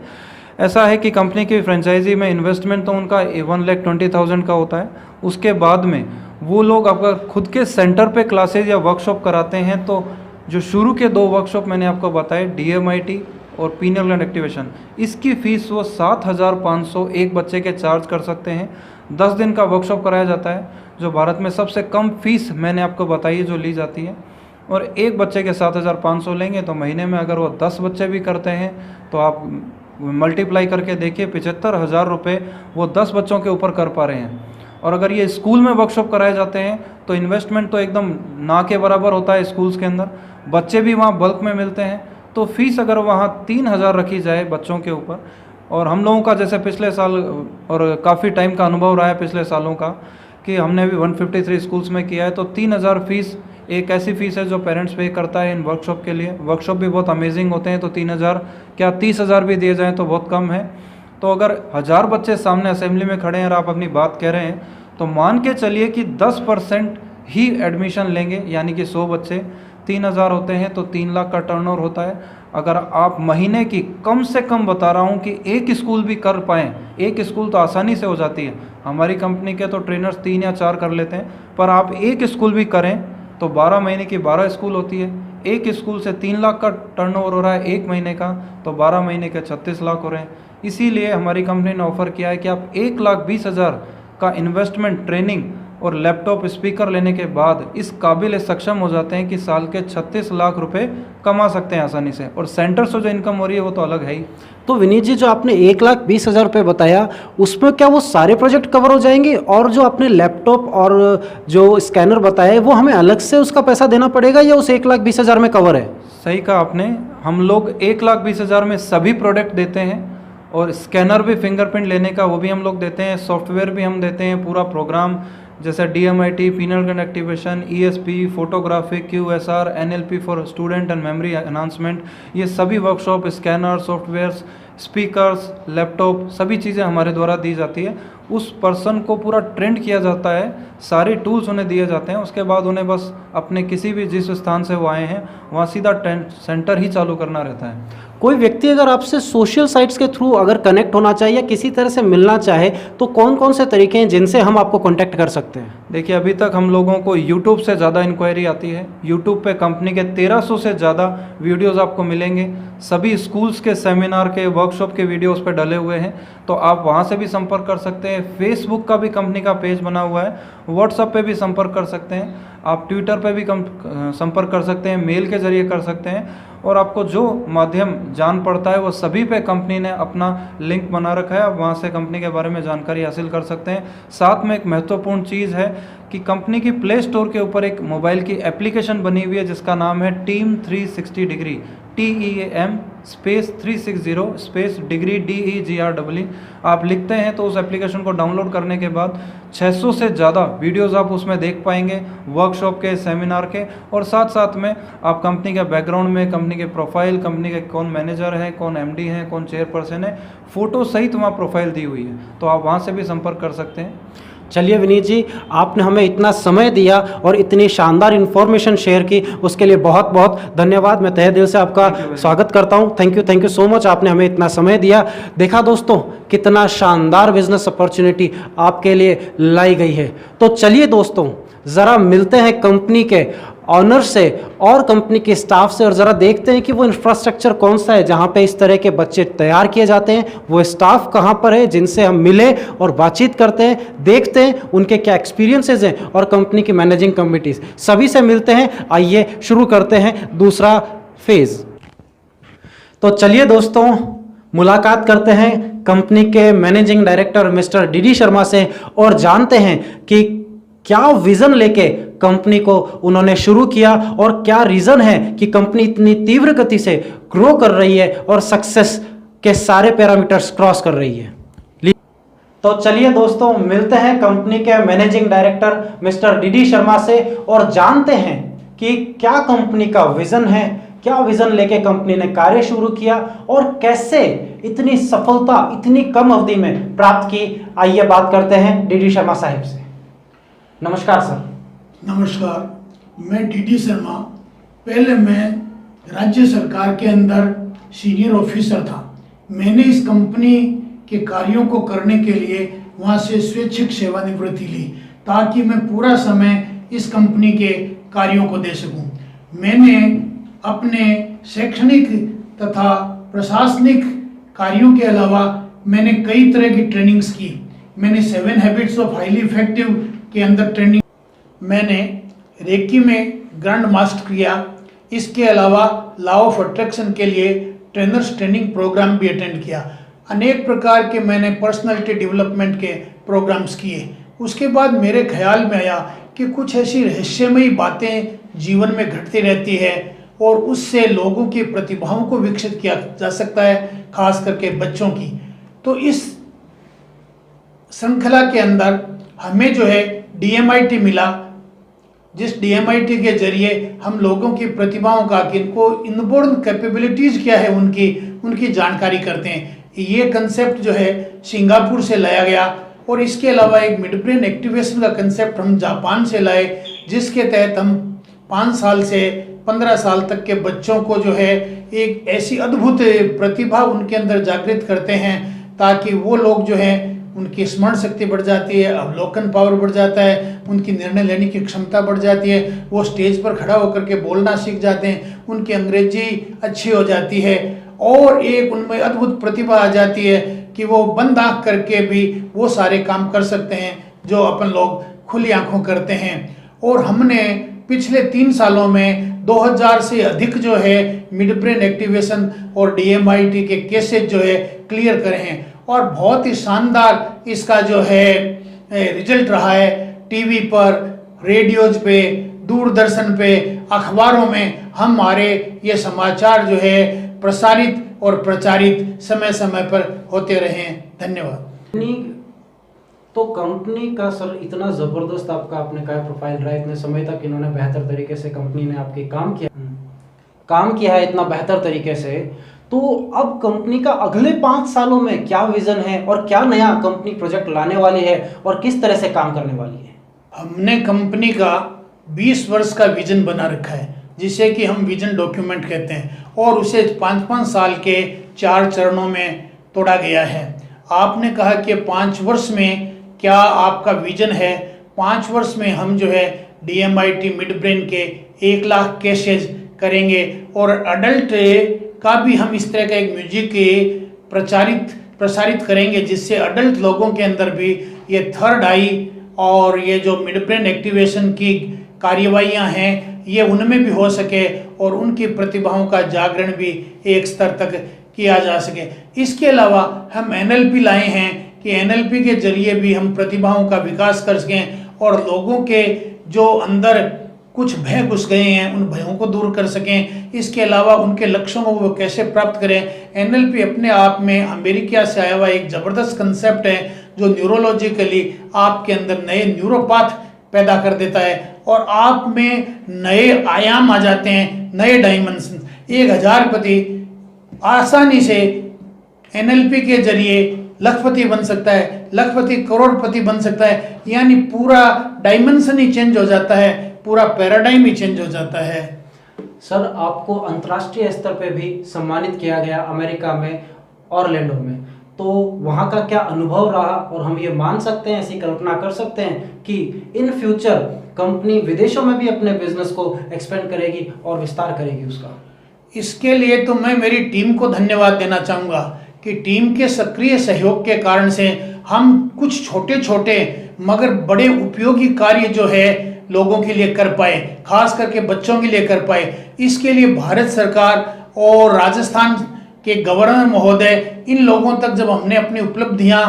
ऐसा है कि कंपनी की फ्रेंचाइजी में इन्वेस्टमेंट तो उनका 1,20,000 का होता है। उसके बाद में वो लोग अगर खुद के सेंटर पे क्लासेज या वर्कशॉप कराते हैं तो जो शुरू के 2 वर्कशॉप मैंने आपको बताए DMIT और पीनियल ग्लैंड एक्टिवेशन, इसकी फ़ीस वो 7,500 एक बच्चे के चार्ज कर सकते हैं। 10 दिन का वर्कशॉप कराया जाता है जो भारत में सबसे कम फ़ीस मैंने आपको बताई है जो ली जाती है। और एक बच्चे के 7,500 लेंगे तो महीने में अगर वो 10 बच्चे भी करते हैं तो आप मल्टीप्लाई करके देखिए 75,000 रुपये वो 10 बच्चों के ऊपर कर पा रहे हैं। और अगर ये स्कूल में वर्कशॉप कराए जाते हैं तो इन्वेस्टमेंट तो एकदम ना के बराबर होता है स्कूल्स के अंदर, बच्चे भी वहाँ बल्क में मिलते हैं। तो फीस अगर वहाँ 3,000 रखी जाए बच्चों के ऊपर, और हम लोगों का जैसे पिछले साल और काफ़ी टाइम का अनुभव रहा है पिछले सालों का कि हमने भी 153 स्कूल्स में किया है, तो 3,000 फीस एक ऐसी फ़ीस है जो पेरेंट्स पे करता है इन वर्कशॉप के लिए। वर्कशॉप भी बहुत अमेजिंग होते हैं, तो 3,000 क्या 30,000 भी दिए जाएँ तो बहुत कम है। तो अगर 1000 बच्चे सामने असेंबली में खड़े हैं और आप अपनी बात कह रहे हैं तो मान के चलिए कि 10% ही एडमिशन लेंगे, यानी कि 100 बच्चे 3,000 होते हैं तो 3 लाख का टर्नओवर होता है। अगर आप महीने की कम से कम बता रहा हूँ कि एक स्कूल भी कर पाएँ, एक स्कूल तो आसानी से हो जाती है, हमारी कंपनी के तो ट्रेनर्स 3 या 4 कर लेते हैं, पर आप एक स्कूल भी करें तो 12 महीने की 12 स्कूल होती है। एक स्कूल से 3 लाख का टर्नओवर हो रहा है एक महीने का, तो 12 महीने के 36 लाख हो रहे हैं। इसीलिए हमारी कंपनी ने ऑफ़र किया है कि आप 1,20,000 का इन्वेस्टमेंट ट्रेनिंग और लैपटॉप स्पीकर लेने के बाद इस काबिल सक्षम हो जाते हैं कि साल के 36 लाख रुपए कमा सकते हैं आसानी से। और सेंटर से जो इनकम हो रही है वो तो अलग है ही। तो विनीत जी, जो आपने 1,20,000 रुपये बताया उसमें क्या वो सारे प्रोजेक्ट कवर हो जाएंगे, और जो आपने लैपटॉप और जो स्कैनर बताया वो हमें अलग से उसका पैसा देना पड़ेगा या उस 1,20,000 में कवर है? सही कहा आपने, हम लोग 1,20,000 में सभी प्रोडक्ट देते हैं, और स्कैनर भी फिंगरप्रिंट लेने का वो भी हम लोग देते हैं, सॉफ्टवेयर भी हम देते हैं, पूरा प्रोग्राम जैसे DMIT, penal gland activation, ESP, photography, QSR, NLP for student and memory enhancement, ये सभी workshop, scanner, softwares, speakers, laptop, सभी चीज़ें हमारे द्वारा दी जाती है। उस पर्सन को पूरा ट्रेंड किया जाता है, सारे टूल्स उन्हें दिए जाते हैं, उसके बाद उन्हें बस अपने किसी भी जिस स्थान से वो आए हैं वहाँ सीधा सेंटर ही चालू करना रहता है। कोई व्यक्ति अगर आपसे सोशल साइट्स के थ्रू अगर कनेक्ट होना चाहे या किसी तरह से मिलना चाहे तो कौन कौन से तरीके हैं जिनसे हम आपको कांटेक्ट कर सकते हैं? देखिए, अभी तक हम लोगों को यूट्यूब से ज़्यादा इंक्वायरी आती है। यूट्यूब पे कंपनी के 1300 से ज़्यादा वीडियोस आपको मिलेंगे, सभी स्कूल्स के सेमिनार के, वर्कशॉप के वीडियो उस पर डले हुए हैं, तो आप वहाँ से भी संपर्क कर सकते हैं। फेसबुक का भी कंपनी का पेज बना हुआ है, व्हाट्सएप पे भी संपर्क कर सकते हैं, आप ट्विटर पे भी संपर्क कर सकते हैं, मेल के ज़रिए कर सकते हैं, और आपको जो माध्यम जान पड़ता है वो सभी पे कंपनी ने अपना लिंक बना रखा है, आप वहाँ से कंपनी के बारे में जानकारी हासिल कर सकते हैं। साथ में एक महत्वपूर्ण चीज़ है कि कंपनी की प्ले स्टोर के ऊपर एक मोबाइल की एप्लीकेशन बनी हुई है जिसका नाम है team 360 degree, TEAM space 360 space degree DEGREE। आप लिखते हैं तो उस एप्लीकेशन को डाउनलोड करने के बाद 600 से ज़्यादा वीडियोस आप उसमें देख पाएंगे, वर्कशॉप के, सेमिनार के, और साथ साथ में आप कंपनी के बैकग्राउंड में कंपनी के प्रोफाइल, कंपनी के कौन मैनेजर है, कौन MD है, कौन चेयरपर्सन है, फ़ोटो सहित वहाँ प्रोफाइल दी हुई है, तो आप वहाँ से भी संपर्क कर सकते हैं। चलिए विनीत जी, आपने हमें इतना समय दिया और इतनी शानदार इन्फॉर्मेशन शेयर की, उसके लिए बहुत बहुत धन्यवाद। मैं तहे दिल से आपका स्वागत करता हूं। थैंक यू सो मच, आपने हमें इतना समय दिया। देखा दोस्तों, कितना शानदार बिजनेस अपॉर्चुनिटी आपके लिए लाई गई है। तो चलिए दोस्तों, ज़रा मिलते हैं कंपनी के ऑनर से और कंपनी के स्टाफ से, और ज़रा देखते हैं कि वो इंफ्रास्ट्रक्चर कौन सा है जहाँ पे इस तरह के बच्चे तैयार किए जाते हैं, वो स्टाफ कहाँ पर है जिनसे हम मिले और बातचीत करते हैं, देखते हैं उनके क्या एक्सपीरियंसेस हैं, और कंपनी की मैनेजिंग कमिटीज़ सभी से मिलते हैं। आइए शुरू करते हैं दूसरा फेज़। तो चलिए दोस्तों, मुलाकात करते हैं कंपनी के managing director mister DD Sharma से और जानते हैं कि क्या विज़न लेके कंपनी को उन्होंने शुरू किया और क्या रीज़न है कि कंपनी इतनी तीव्र गति से ग्रो कर रही है और सक्सेस के सारे पैरामीटर्स क्रॉस कर रही है। तो चलिए दोस्तों, मिलते हैं कंपनी के managing director mister D Sharma से और जानते हैं कि क्या कंपनी का विजन है, क्या विजन लेके कंपनी ने कार्य शुरू किया और कैसे इतनी सफलता इतनी कम अवधि में प्राप्त की। आइए बात करते हैं डी शर्मा साहब से। नमस्कार सर। नमस्कार, मैं डी शर्मा। पहले मैं राज्य सरकार के अंदर सीनियर ऑफिसर था। मैंने इस कंपनी के कार्यों को करने के लिए वहाँ से स्वैच्छिक सेवानिवृत्ति ली ताकि मैं पूरा समय इस कंपनी के कार्यों को दे सकूं। मैंने अपने शैक्षणिक तथा प्रशासनिक कार्यों के अलावा मैंने कई तरह की ट्रेनिंग्स की। मैंने 7 हैबिट्स ऑफ हाईली इफेक्टिव के अंदर ट्रेनिंग, मैंने रेकी में ग्रैंड मास्टर किया। इसके अलावा लॉ ऑफ अट्रैक्शन के लिए ट्रेनर्स ट्रेनिंग प्रोग्राम भी अटेंड किया। अनेक प्रकार के मैंने पर्सनालिटी डेवलपमेंट के प्रोग्राम्स किए। उसके बाद मेरे ख्याल में आया कि कुछ ऐसी रहस्यमयी बातें जीवन में घटती रहती है और उससे लोगों की प्रतिभाओं को विकसित किया जा सकता है, खास करके बच्चों की। तो इस श्रृंखला के अंदर हमें जो है DMIT मिला, जिस DMIT के जरिए हम लोगों की प्रतिभाओं का, किनको इनबोर्न कैपेबिलिटीज़ क्या है उनकी जानकारी करते हैं। ये कंसेप्ट जो है सिंगापुर से लाया गया और इसके अलावा एक मिड ब्रेन एक्टिवेशन का कंसेप्ट हम जापान से लाए, जिसके तहत हम 5 साल से 15 साल तक के बच्चों को जो है एक ऐसी अद्भुत प्रतिभा उनके अंदर जागृत करते हैं ताकि वो लोग जो है उनकी स्मरण शक्ति बढ़ जाती है, अवलोकन पावर बढ़ जाता है, उनकी निर्णय लेने की क्षमता बढ़ जाती है, वो स्टेज पर खड़ा होकर के बोलना सीख जाते हैं, उनकी अंग्रेजी अच्छी हो जाती है और एक उनमें अद्भुत प्रतिभा आ जाती है कि वो बंद आंख करके भी वो सारे काम कर सकते हैं जो अपन लोग खुली आंखों करते हैं। और हमने पिछले 3 सालों में 2000 से अधिक जो है मिड ब्रेन एक्टिवेशन और DMIT के केसेस जो है क्लियर करे हैं और बहुत ही शानदार इसका जो है रिजल्ट रहा है। टीवी पर, रेडियोज पे, दूरदर्शन पे, अखबारों में हमारे ये समाचार जो है प्रसारित और प्रचारित समय समय पर होते रहे। धन्यवाद। तो कंपनी का सर इतना ज़बरदस्त आपका आपने कहा प्रोफाइल रहा, इतने समय तक इन्होंने बेहतर तरीके से कंपनी ने आपके काम किया है इतना बेहतर तरीके से। तो अब कंपनी का अगले 5 सालों में क्या विजन है और क्या नया कंपनी प्रोजेक्ट लाने वाली है और किस तरह से काम करने वाली है? हमने कंपनी का 20 वर्ष का विजन बना रखा है, जिसे कि हम विजन डॉक्यूमेंट कहते हैं और उसे 5-5 साल के 4 चरणों में तोड़ा गया है। आपने कहा कि 5 वर्ष में क्या आपका विजन है। 5 वर्ष में हम जो है DMIT मिड ब्रेन के 1 लाख केसेज करेंगे और अडल्ट का भी हम इस तरह का एक म्यूजिक प्रसारित करेंगे जिससे अडल्ट लोगों के अंदर भी ये थर्ड आई और ये जो मिड ब्रेन एक्टिवेशन की कार्यवाहियाँ हैं ये उनमें भी हो सके और उनकी प्रतिभाओं का जागरण भी एक स्तर तक किया जा सके। इसके अलावा हम NLP लाए हैं कि NLP के जरिए भी हम प्रतिभाओं का विकास कर सकें और लोगों के जो अंदर कुछ भय घुस गए हैं उन भयों को दूर कर सकें। इसके अलावा उनके लक्ष्यों को वो कैसे प्राप्त करें। NLP अपने आप में अमेरिका से आया हुआ एक ज़बरदस्त कंसेप्ट है जो न्यूरोलॉजिकली आपके अंदर नए न्यूरोपाथ पैदा कर देता है और आप में नए आयाम आ जाते हैं, नए डायमेंशन। एक हजारपति आसानी से NLP के जरिए लखपति बन सकता है, लखपति करोड़पति बन सकता है, यानी पूरा डायमेंशन ही चेंज हो जाता है, पूरा पैराडाइम ही चेंज हो जाता है। सर आपको अंतर्राष्ट्रीय स्तर पे भी सम्मानित किया गया अमेरिका में, ऑरलैंडो में, तो वहाँ का क्या अनुभव रहा और हम ये मान सकते हैं, ऐसी कल्पना कर सकते हैं कि इन फ्यूचर कंपनी विदेशों में भी अपने बिजनेस को एक्सपेंड करेगी और विस्तार करेगी उसका? इसके लिए तो मैं मेरी टीम को धन्यवाद देना चाहूँगा कि टीम के सक्रिय सहयोग के कारण से हम कुछ छोटे छोटे मगर बड़े उपयोगी कार्य जो है लोगों के लिए कर पाए, खास करके बच्चों के लिए कर पाए। इसके लिए भारत सरकार और राजस्थान के गवर्नर महोदय, इन लोगों तक जब हमने अपनी उपलब्धियां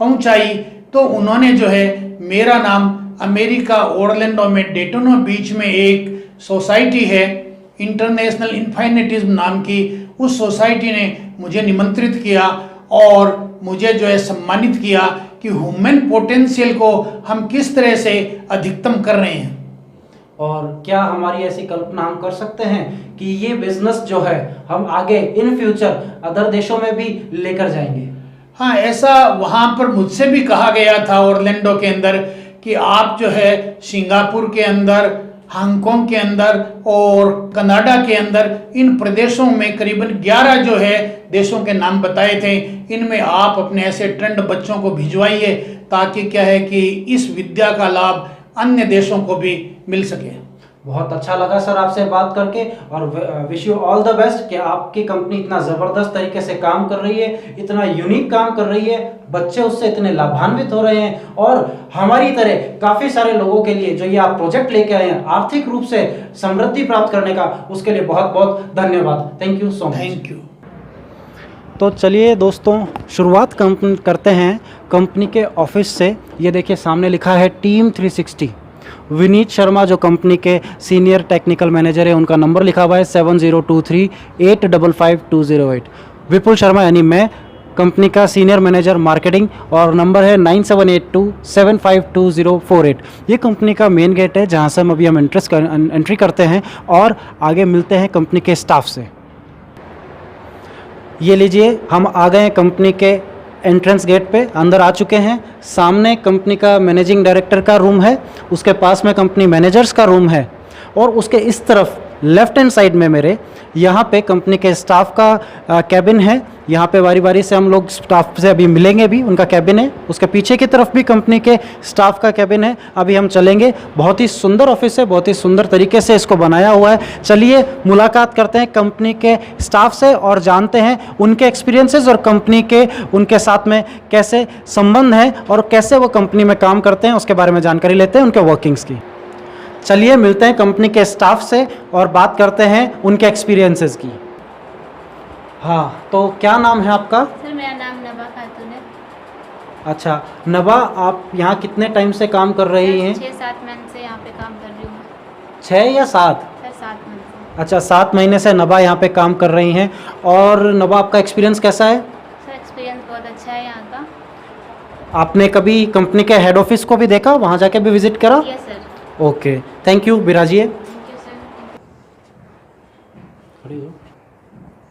पहुंचाई तो उन्होंने जो है मेरा नाम अमेरिका ऑरलैंडो में डेटोना बीच में एक सोसाइटी है इंटरनेशनल इन्फाइनिटिज्म नाम की, उस सोसाइटी ने मुझे निमंत्रित किया और मुझे जो है सम्मानित किया कि ह्यूमन पोटेंशियल को हम किस तरह से अधिकतम कर रहे हैं। और क्या हमारी ऐसी कल्पना हम कर सकते हैं कि ये बिजनेस जो है हम आगे इन फ्यूचर अदर देशों में भी लेकर जाएंगे? हाँ, ऐसा वहाँ पर मुझसे भी कहा गया था ऑरलैंडो के अंदर कि आप जो है सिंगापुर के अंदर, हांगकांग के अंदर और कनाडा के अंदर, इन प्रदेशों में करीबन 11 जो है देशों के नाम बताए थे, इनमें आप अपने ऐसे ट्रेंड बच्चों को भिजवाइए ताकि क्या है कि इस विद्या का लाभ अन्य देशों को भी मिल सके। बहुत अच्छा लगा सर आपसे बात करके, और wish you all the best कि आपकी कंपनी इतना ज़बरदस्त तरीके से काम कर रही है, इतना यूनिक काम कर रही है, बच्चे उससे इतने लाभान्वित हो रहे हैं, और हमारी तरह काफ़ी सारे लोगों के लिए जो ये आप प्रोजेक्ट लेके आए हैं आर्थिक रूप से समृद्धि प्राप्त करने का, उसके लिए बहुत बहुत धन्यवाद। Thank you so much. Thank you. तो चलिए दोस्तों, शुरुआत करते हैं कंपनी के ऑफिस से। ये देखिए सामने लिखा है टीम 360। विनीत शर्मा जो कंपनी के सीनियर टेक्निकल मैनेजर है, उनका नंबर लिखा हुआ है 7023855208। विपुल शर्मा यानी मैं, कंपनी का सीनियर मैनेजर मार्केटिंग, और नंबर है 9782752048। ये कंपनी का मेन गेट है जहाँ से हम एंट्री करते हैं और आगे मिलते हैं कंपनी के स्टाफ से। ये लीजिए, हम आ गए हैं कंपनी के एंट्रेंस गेट पे, अंदर आ चुके हैं। सामने कंपनी का मैनेजिंग डायरेक्टर का रूम है, उसके पास में कंपनी मैनेजर्स का रूम है, और उसके इस तरफ लेफ्ट हैंड साइड में मेरे यहाँ पे कंपनी के स्टाफ का कैबिन है। यहाँ पे बारी बारी से हम लोग स्टाफ से अभी मिलेंगे भी, उनका कैबिन है। उसके पीछे की तरफ भी कंपनी के स्टाफ का कैबिन है, अभी हम चलेंगे। बहुत ही सुंदर ऑफिस है, बहुत ही सुंदर तरीके से इसको बनाया हुआ है। चलिए मुलाकात करते हैं कंपनी के स्टाफ से और जानते हैं उनके एक्सपीरियंसेस और कंपनी के उनके साथ में कैसे संबंध हैं और कैसे वो कंपनी में काम करते हैं, उसके बारे में जानकारी लेते हैं, उनके वर्किंग्स की। चलिए मिलते हैं कंपनी के स्टाफ से और बात करते हैं उनके एक्सपीरियंसेस की। हाँ, तो क्या नाम है आपका? सर मेरा नाम नबा खातून है। अच्छा नबा, आप यहाँ कितने टाइम से काम कर रही हैं? 6-7 महीने से यहाँ पे काम कर रही हूँ मैं। 6 या 7? सर 7 महीने से। अच्छा, 7 महीने से नबा यहाँ पे काम कर रही हैं। और नबा, आपका एक्सपीरियंस कैसा है? सर एक्सपीरियंस बहुत अच्छा है यहाँ का। आपने कभी कंपनी के हेड ऑफिस को भी देखा, वहाँ जाके भी विजिट करा? Yes sir. Okay, thank you. बिराजिए। Thank you sir. खड़ी हो।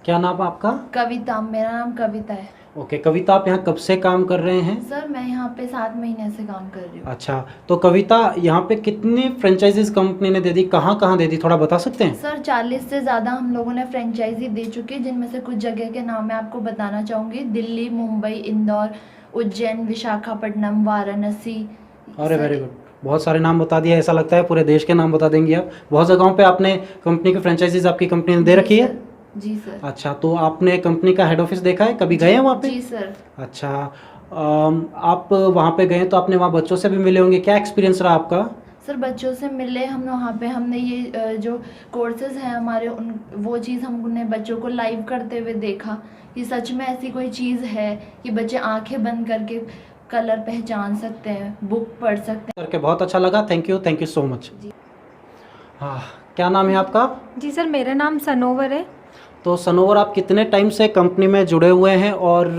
क्या नाम है आपका? कविता, मेरा नाम कविता है। ओके कविता, आप यहाँ कब से काम कर रहे हैं? सर मैं यहाँ पे 7 महीने से काम कर रही हूँ। अच्छा, तो कविता यहाँ पे कितनी फ्रेंचाइजीज कंपनी ने दे दी, कहाँ कहाँ दे दी, थोड़ा बता सकते हैं? सर 40 से ज़्यादा हम लोगों ने फ्रेंचाइजी दे चुकी है, जिनमें से कुछ जगह के नाम मैं आपको बताना चाहूँगी। दिल्ली, मुंबई, इंदौर, उज्जैन, विशाखापट्टनम, वाराणसी। अरे वेरी गुड, बहुत सारे नाम बता दिए, ऐसा लगता है पूरे देश के नाम बता देंगे आप। बहुत जगहों पे आपने कंपनी की फ्रेंचाइजीज आपकी कंपनी ने दे रखी है? जी सर। अच्छा, तो आपने कंपनी का हेड ऑफिस देखा है, कभी गए हैं वहाँ पे? जी सर। अच्छा, आप वहाँ पे गए तो आपने वहाँ बच्चों से भी मिले होंगे, क्या एक्सपीरियंस रहा आपका? सर बच्चों से मिले हम वहाँ पे, हमने ये जो कोर्सेज हैं हमारे वो चीज़ हमने बच्चों को लाइव करते हुए देखा कि सच में ऐसी कोई चीज़ है कि बच्चे आंखें बंद करके कलर पहचान सकते हैं, बुक पढ़ सकते हैं। करके बहुत अच्छा लगा, थैंक यू सो मच। हाँ, क्या नाम है आपका? जी सर, मेरा नाम सनोवर है। तो सनोवर, आप कितने टाइम से कंपनी में जुड़े हुए हैं, और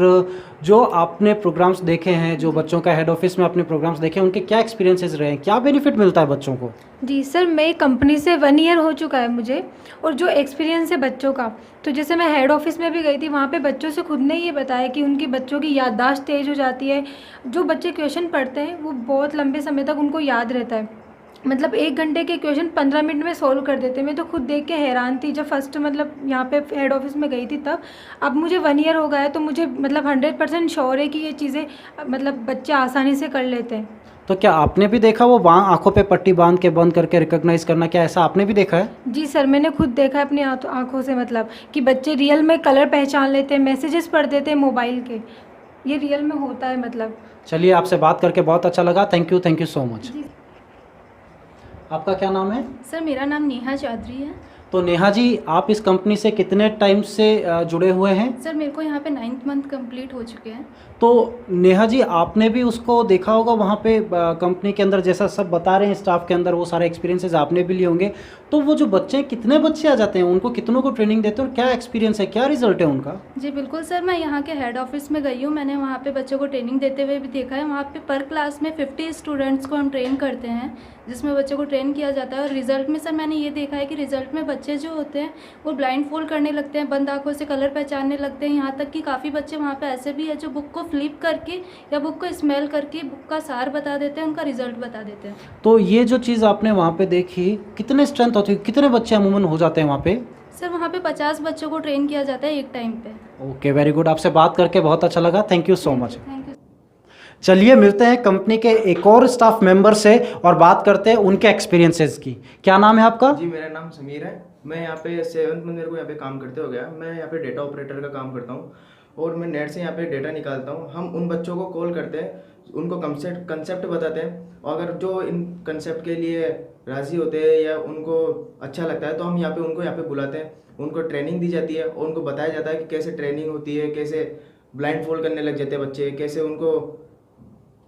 जो आपने प्रोग्राम्स देखे हैं, जो बच्चों का हेड ऑफिस में आपने प्रोग्राम्स देखे हैं, उनके क्या एक्सपीरियंसेस रहे हैं, क्या बेनिफिट मिलता है बच्चों को? जी सर, मैं कंपनी से 1 ईयर हो चुका है मुझे, और जो एक्सपीरियंस है बच्चों का, तो जैसे मैं हेड ऑफिस में भी गई थी, वहाँ पे बच्चों से खुद ने ये बताया कि उनकी बच्चों की याददाश्त तेज़ हो जाती है। जो बच्चे क्वेश्चन पढ़ते हैं वो बहुत लंबे समय तक उनको याद रहता है। मतलब 1 घंटे के क्वेश्चन 15 मिनट में सॉल्व कर देते। मैं तो खुद देख के हैरान थी जब फर्स्ट मतलब यहाँ पे हेड ऑफिस में गई थी तब। अब मुझे 1 ईयर हो गया है, तो मुझे मतलब 100% श्योर है कि ये चीज़ें मतलब बच्चे आसानी से कर लेते हैं। तो क्या आपने भी देखा वो आंखों पे पट्टी बांध के बंद करके रिकॉग्नाइज करना, क्या ऐसा आपने भी देखा है? जी सर, मैंने खुद देखा है अपनी आँखों से, मतलब कि बच्चे रियल में कलर पहचान लेते हैं, मैसेजेस पढ़ देते हैं मोबाइल के। ये रियल में होता है मतलब। चलिए, आपसे बात करके बहुत अच्छा लगा, थैंक यू सो मच। आपका क्या नाम है? सर मेरा नाम नेहा चौधरी है। तो नेहा जी, आप इस कंपनी से कितने टाइम से जुड़े हुए हैं? सर मेरे को यहाँ पे 9th मंथ कंप्लीट हो चुके हैं। तो नेहा जी, आपने भी उसको देखा होगा वहाँ पे कंपनी के अंदर, जैसा सब बता रहे हैं स्टाफ के अंदर, वो सारे एक्सपीरियंसेस आपने भी लिए होंगे। तो वो जो बच्चे हैं, कितने बच्चे आ जाते हैं, उनको कितनों को ट्रेनिंग देते हैं और क्या एक्सपीरियंस है, क्या रिजल्ट है उनका? जी बिल्कुल सर, मैं यहाँ के हेड ऑफिस में गई हूँ, मैंने वहाँ पे बच्चों को ट्रेनिंग देते हुए भी देखा है। वहाँ पे पर क्लास में 50 स्टूडेंट्स को हम ट्रेन करते हैं, जिसमें बच्चों को ट्रेन किया जाता है। और रिजल्ट में सर मैंने ये देखा है कि रिजल्ट में बच्चे जो होते हैं वो ब्लाइंड फोल्ड करने लगते हैं, बंद आँखों से कलर पहचानने लगते हैं। यहाँ तक कि काफ़ी बच्चे वहाँ पे ऐसे भी है जो बुक को फ्लिप करके या बुक को स्मेल करके बुक का सार बता देते हैं, उनका रिजल्ट बता देते हैं। तो ये जो चीज़ आपने वहाँ पे देखी, कितने स्ट्रेंथ होती है, कितने बच्चे अमूमन हो जाते हैं वहाँ पे? सर वहाँ पे 50 बच्चों को ट्रेन किया जाता है एक टाइम पे। Okay, very good. आपसे बात करके बहुत अच्छा लगा, thank you so much. Thank you. चलिए मिलते हैं कंपनी के एक और स्टाफ मेंबर से और बात करते हैं उनके एक्सपीरियंसेस की। क्या नाम है आपका? जी मेरा नाम समीर है। मैं यहाँ पे 7th मंथ मेरे को यहाँ पे काम करते हो गया। मैं यहाँ पे डेटा ऑपरेटर का काम करता हूँ और मैं नेट से यहाँ पे डेटा निकालता हूँ। हम उन बच्चों को कॉल करते हैं, उनको कंसेप्ट बताते हैं, और अगर जो इन कंसेप्ट के लिए राज़ी होते हैं या उनको अच्छा लगता है तो हम यहाँ पे उनको यहाँ पे बुलाते हैं, उनको ट्रेनिंग दी जाती है और उनको बताया जाता है कि कैसे ट्रेनिंग होती है, कैसे ब्लाइंड फोल्ड करने लग जाते हैं बच्चे, कैसे उनको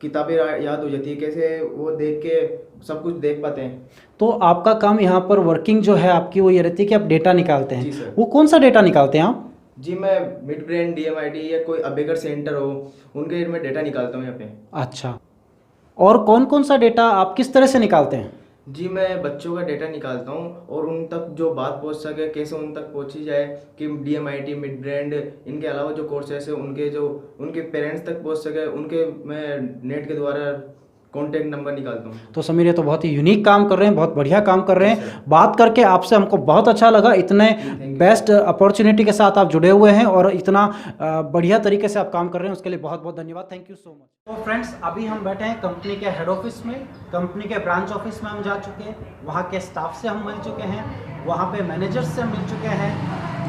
किताबें याद हो जाती है, कैसे वो देख के सब कुछ देख पाते हैं। तो आपका काम यहाँ पर वर्किंग जो है आपकी वो ये रहती है कि आप डेटा निकालते जी हैं। सर। वो कौन सा डेटा निकालते हैं आप? जी मैं मिड ब्रेन DMIT या कोई अबेकर सेंटर हो उनके मैं डेटा निकालता हूँ यहाँ पे। अच्छा, और कौन कौन सा डेटा आप किस तरह से निकालते हैं? जी मैं बच्चों का डेटा निकालता हूँ और उन तक जो बात पहुँच सके कैसे उन तक पहुँची जाए कि DMIT मिड ब्रांड इनके अलावा जो कोर्सेस है उनके पेरेंट्स तक पहुँच सके, उनके मैं नेट के द्वारा कॉन्टैक्ट नंबर निकालता हूँ। तो समीर, ये तो बहुत ही यूनिक काम कर रहे हैं, बहुत बढ़िया काम कर रहे हैं। बात करके आपसे हमको बहुत अच्छा लगा, इतने बेस्ट अपॉर्चुनिटी के साथ आप जुड़े हुए हैं और इतना बढ़िया तरीके से आप काम कर रहे हैं, उसके लिए बहुत बहुत धन्यवाद, थैंक यू सो मच। तो फ्रेंड्स, अभी हम बैठे हैं कंपनी के हेड ऑफिस में, कंपनी के ब्रांच ऑफिस में हम जा चुके हैं, वहाँ के स्टाफ से हम मिल चुके हैं, वहाँ पे मैनेजर्स से मिल चुके हैं,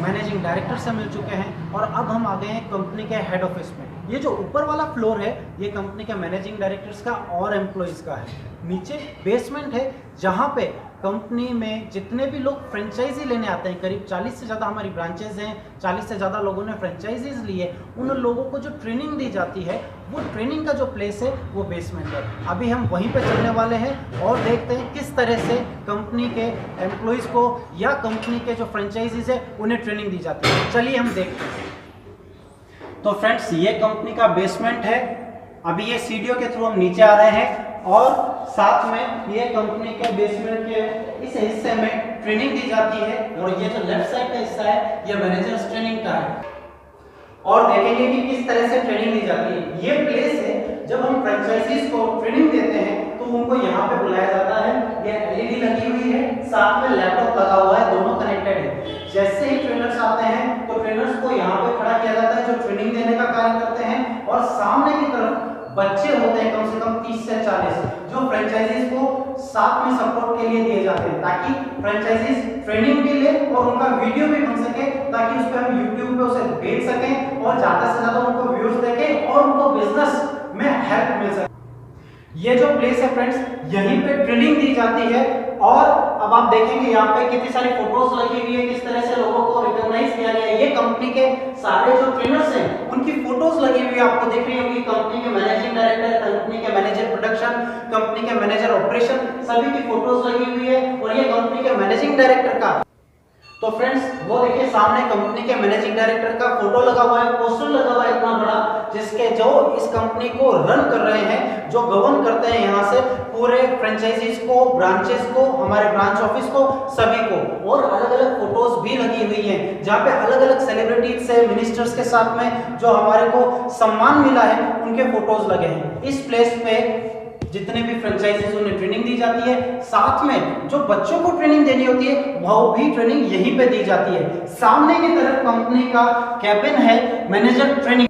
मैनेजिंग डायरेक्टर से मिल चुके हैं, और अब हम आ गए हैं कंपनी के हेड ऑफिस में। ये जो ऊपर वाला फ्लोर है ये कंपनी के मैनेजिंग डायरेक्टर्स का और एम्प्लॉयज़ का है। नीचे बेसमेंट है जहाँ पे कंपनी में जितने भी लोग फ्रेंचाइजी लेने आते हैं, करीब 40 से ज़्यादा हमारी ब्रांचेज हैं, 40 से ज़्यादा लोगों ने फ्रेंचाइजीज लिए, उन लोगों को जो ट्रेनिंग दी जाती है वो ट्रेनिंग का जो प्लेस है वो बेसमेंट है। अभी हम वहीं पे चलने वाले हैं और देखते हैं किस तरह से कंपनी के एम्प्लॉयज़ को या कंपनी के जो फ्रेंचाइजीज है उन्हें ट्रेनिंग दी जाती है। चलिए हम देखते हैं। तो फ्रेंड्स, ये कंपनी का बेसमेंट है। अभी ये सीढ़ियों के थ्रू हम नीचे आ रहे हैं और साथ में ये कंपनी के बेसमेंट के इस हिस्से में ट्रेनिंग दी जाती है, और ये जो लेफ्ट साइड का हिस्सा है ये मैनेजर्स ट्रेनिंग का है। और देखेंगे कि किस तरह से ट्रेनिंग दी जाती है। ये प्लेस है जब हम फ्रेंचाइजीज को ट्रेनिंग देते हैं तो उनको यहाँ पे बुलाया जाता है। ये LED लगी हुई है, साथ में लैपटॉप लगा हुआ है, दोनों कनेक्टेड है। जैसे ही ट्रेनर्स आते हैं तो ट्रेनर्स को यहाँ पे खड़ा किया जाता है जो ट्रेनिंग देने का कार्य करते हैं, और सामने की तरफ बच्चे होते हैं कम से कम 30 से 40 जो फ्रेंचाइजीज को साथ में सपोर्ट के लिए दिए जाते हैं, ताकि फ्रेंचाइजीज ट्रेनिंग भी ले और उनका वीडियो भी बन सके, ताकि उस पर हम YouTube पे उसे भेज सकें और ज्यादा से ज्यादा उनको व्यूज देखें और उनको बिजनेस में हेल्प मिल सके। ये जो प्लेस है फ्रेंड्स, यहीं पे ट्रेनिंग दी जाती है। और अब आप देखेंगे यहाँ पे कितनी सारी फोटोज लगी हुई है, किस तरह से लोगों को रिकॉग्नाइज किया गया है। ये कंपनी के सारे जो ट्रेनर्स हैं उनकी फोटोज लगी हुई आपको दिख रही होगी। कंपनी के मैनेजिंग डायरेक्टर, कंपनी के मैनेजर प्रोडक्शन, कंपनी के मैनेजर ऑपरेशन, सभी की फोटोज लगी हुई है। और ये कंपनी के मैनेजिंग डायरेक्टर का, तो फ्रेंड्स वो देखिए सामने कंपनी के मैनेजिंग डायरेक्टर का फोटो लगा हुआ है, पोस्टर लगा हुआ है इतना बड़ा, जिसके जो इस कंपनी को रन कर रहे हैं, जो गवर्न करते हैं यहाँ से पूरे फ्रेंचाइजीज को, ब्रांचेस को, हमारे ब्रांच ऑफिस को, सभी को। और अलग अलग फोटोज भी लगी हुई हैं जहाँ पे अलग अलग सेलिब्रिटीज से, मिनिस्टर्स के साथ में जो हमारे को सम्मान मिला है उनके फोटोज लगे हैं। इस प्लेस पे जितने भी फ्रेंचाइजीज उन्हें ट्रेनिंग दी जाती है, साथ में जो बच्चों को ट्रेनिंग देनी होती है वो भी ट्रेनिंग यहीं पे दी जाती है। सामने की तरफ कंपनी का कैबिन है मैनेजर ट्रेनिंग।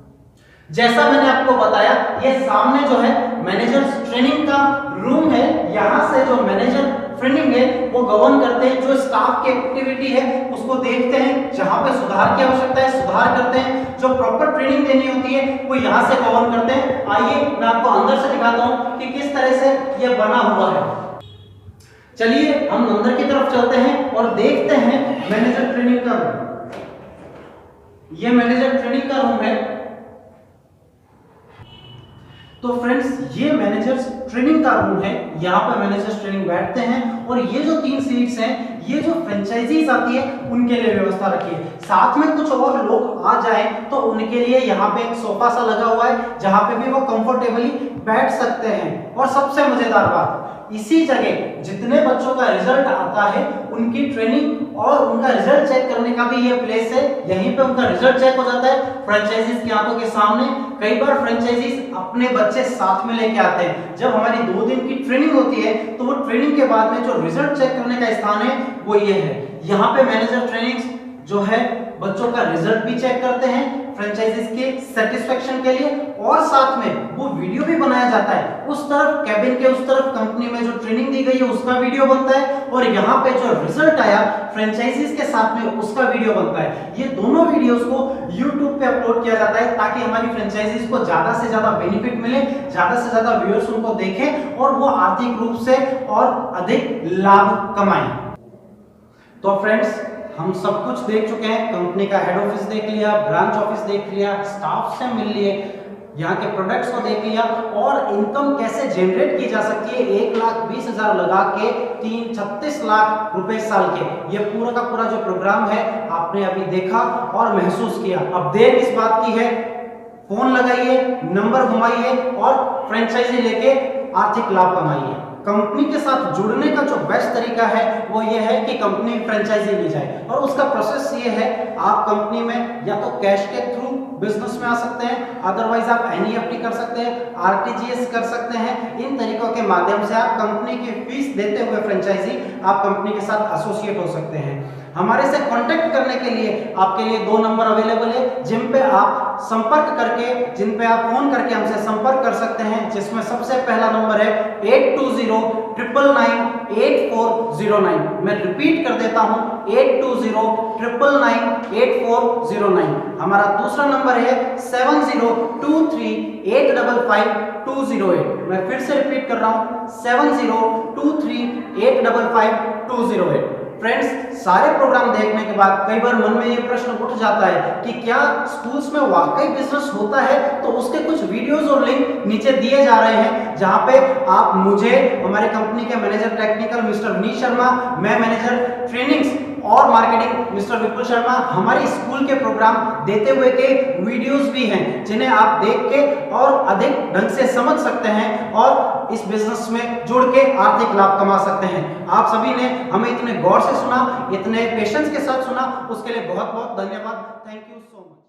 जैसा मैंने आपको बताया, ये सामने जो है मैनेजर्स ट्रेनिंग का रूम है। यहाँ से जो मैनेजर ट्रेनिंग है वो गवर्न करते हैं, जो स्टाफ की एक्टिविटी है उसको देखते हैं, जहाँ पे सुधार की आवश्यकता है सुधार करते हैं, जो प्रॉपर ट्रेनिंग देनी होती है वो यहाँ से गवर्न करते हैं। आइए मैं आपको अंदर से दिखाता हूँ कि किस तरह से ये बना हुआ है। चलिए हम अंदर की तरफ चलते हैं और देखते हैं मैनेजर ट्रेनिंग का रूम। ये मैनेजर ट्रेनिंग का रूम है। तो फ्रेंड्स ये मैनेजर्स ट्रेनिंग का रूम है। यहाँ पे मैनेजर्स ट्रेनिंग बैठते हैं और ये जो 3 सीट्स हैं ये जो फ्रेंचाइजीज आती है उनके लिए व्यवस्था रखी है। साथ में कुछ और लोग आ जाए तो उनके लिए यहाँ पे एक सोफा सा लगा हुआ है जहाँ पे भी वो कंफर्टेबली बैठ सकते हैं। और सबसे मजेदार बात, इसी जगह जितने बच्चों का रिजल्ट आता है उनकी ट्रेनिंग और उनका रिजल्ट चेक करने का भी ये प्लेस है। यहीं पे उनका रिजल्ट चेक हो जाता है फ्रेंचाइजीज की आंखों के सामने। कई बार फ्रेंचाइजीज अपने बच्चे साथ में लेके आते हैं। जब हमारी 2 दिन की ट्रेनिंग होती है तो वो ट्रेनिंग के बाद में जो रिजल्ट चेक करने का स्थान है वो ये है। यहाँ पे मैनेजर ट्रेनिंग्स जो है बच्चों का रिजल्ट भी चेक करते हैं फ्रेंचाइजीज के सेटिस्फेक्शन के लिए, और साथ में वो वीडियो भी बनाया जाता है। उस तरफ कैबिन के उस तरफ कंपनी में जो ट्रेनिंग दी गई है उसका वीडियो बनता है और यहाँ पे जो रिजल्ट आया फ्रेंचाइजीज के साथ में उसका वीडियो बनता है। ये दोनों वीडियोस को YouTube पे अपलोड किया जाता है ताकि हमारी फ्रेंचाइजीज को ज्यादा से ज्यादा बेनिफिट मिले, ज्यादा से ज्यादा व्यूअर्स उनको देखें और वो आर्थिक रूप से और अधिक लाभ कमाएं। तो फ्रेंड्स हम सब कुछ देख चुके हैं। कंपनी का हेड ऑफिस देख लिया, ब्रांच ऑफिस देख लिया, स्टाफ से मिल लिए, यहाँ के प्रोडक्ट्स को देख लिया और इनकम कैसे जनरेट की जा सकती है 1,20,000 लगा के 36 लाख रुपए साल के। ये पूरा का पूरा जो प्रोग्राम है आपने अभी देखा और महसूस किया। अब देर इस बात की है, फोन लगाइए, नंबर घुमाइए और फ्रेंचाइजी लेके आर्थिक लाभ कमाइए। कंपनी के साथ जुड़ने का जो बेस्ट तरीका है वो ये है कि कंपनी फ्रेंचाइजी ली जाए और उसका प्रोसेस ये है, आप कंपनी में या तो कैश के थ्रू बिजनेस में आ सकते हैं, अदरवाइज आप एनईएफटी कर सकते हैं, आरटीजीएस कर सकते हैं। इन तरीकों के माध्यम से आप कंपनी की फीस देते हुए फ्रेंचाइजी आप कंपनी के साथ एसोसिएट हो सकते हैं। हमारे से कांटेक्ट करने के लिए आपके लिए 2 नंबर अवेलेबल है जिन पे आप संपर्क करके, जिन पे आप फोन करके हमसे संपर्क कर सकते हैं, जिसमें सबसे पहला नंबर है 8209998409। मैं रिपीट कर देता हूं 8209998409। हमारा दूसरा नंबर है 7023855208। मैं फिर से रिपीट कर रहा हूं 7023855208। फ्रेंड्स, सारे प्रोग्राम देखने के बाद कई बार मन में ये प्रश्न उठ जाता है कि क्या स्कूल्स में वाकई बिजनेस होता है? तो उसके कुछ वीडियोस और लिंक नीचे दिए जा रहे हैं जहां पे आप मुझे, हमारे कंपनी के manager technical mister Vineet Sharma, मैं मैनेजर ट्रेनिंग्स और मार्केटिंग मिस्टर विपुल शर्मा, हमारी स्कूल के प्रोग्राम देते हुए के वीडियोस भी हैं जिन्हें आप देख के और अधिक ढंग से समझ सकते हैं और इस बिजनेस में जुड़ के आर्थिक लाभ कमा सकते हैं। आप सभी ने हमें इतने गौर से सुना, इतने पेशेंस के साथ सुना, उसके लिए बहुत बहुत धन्यवाद। Thank you so much.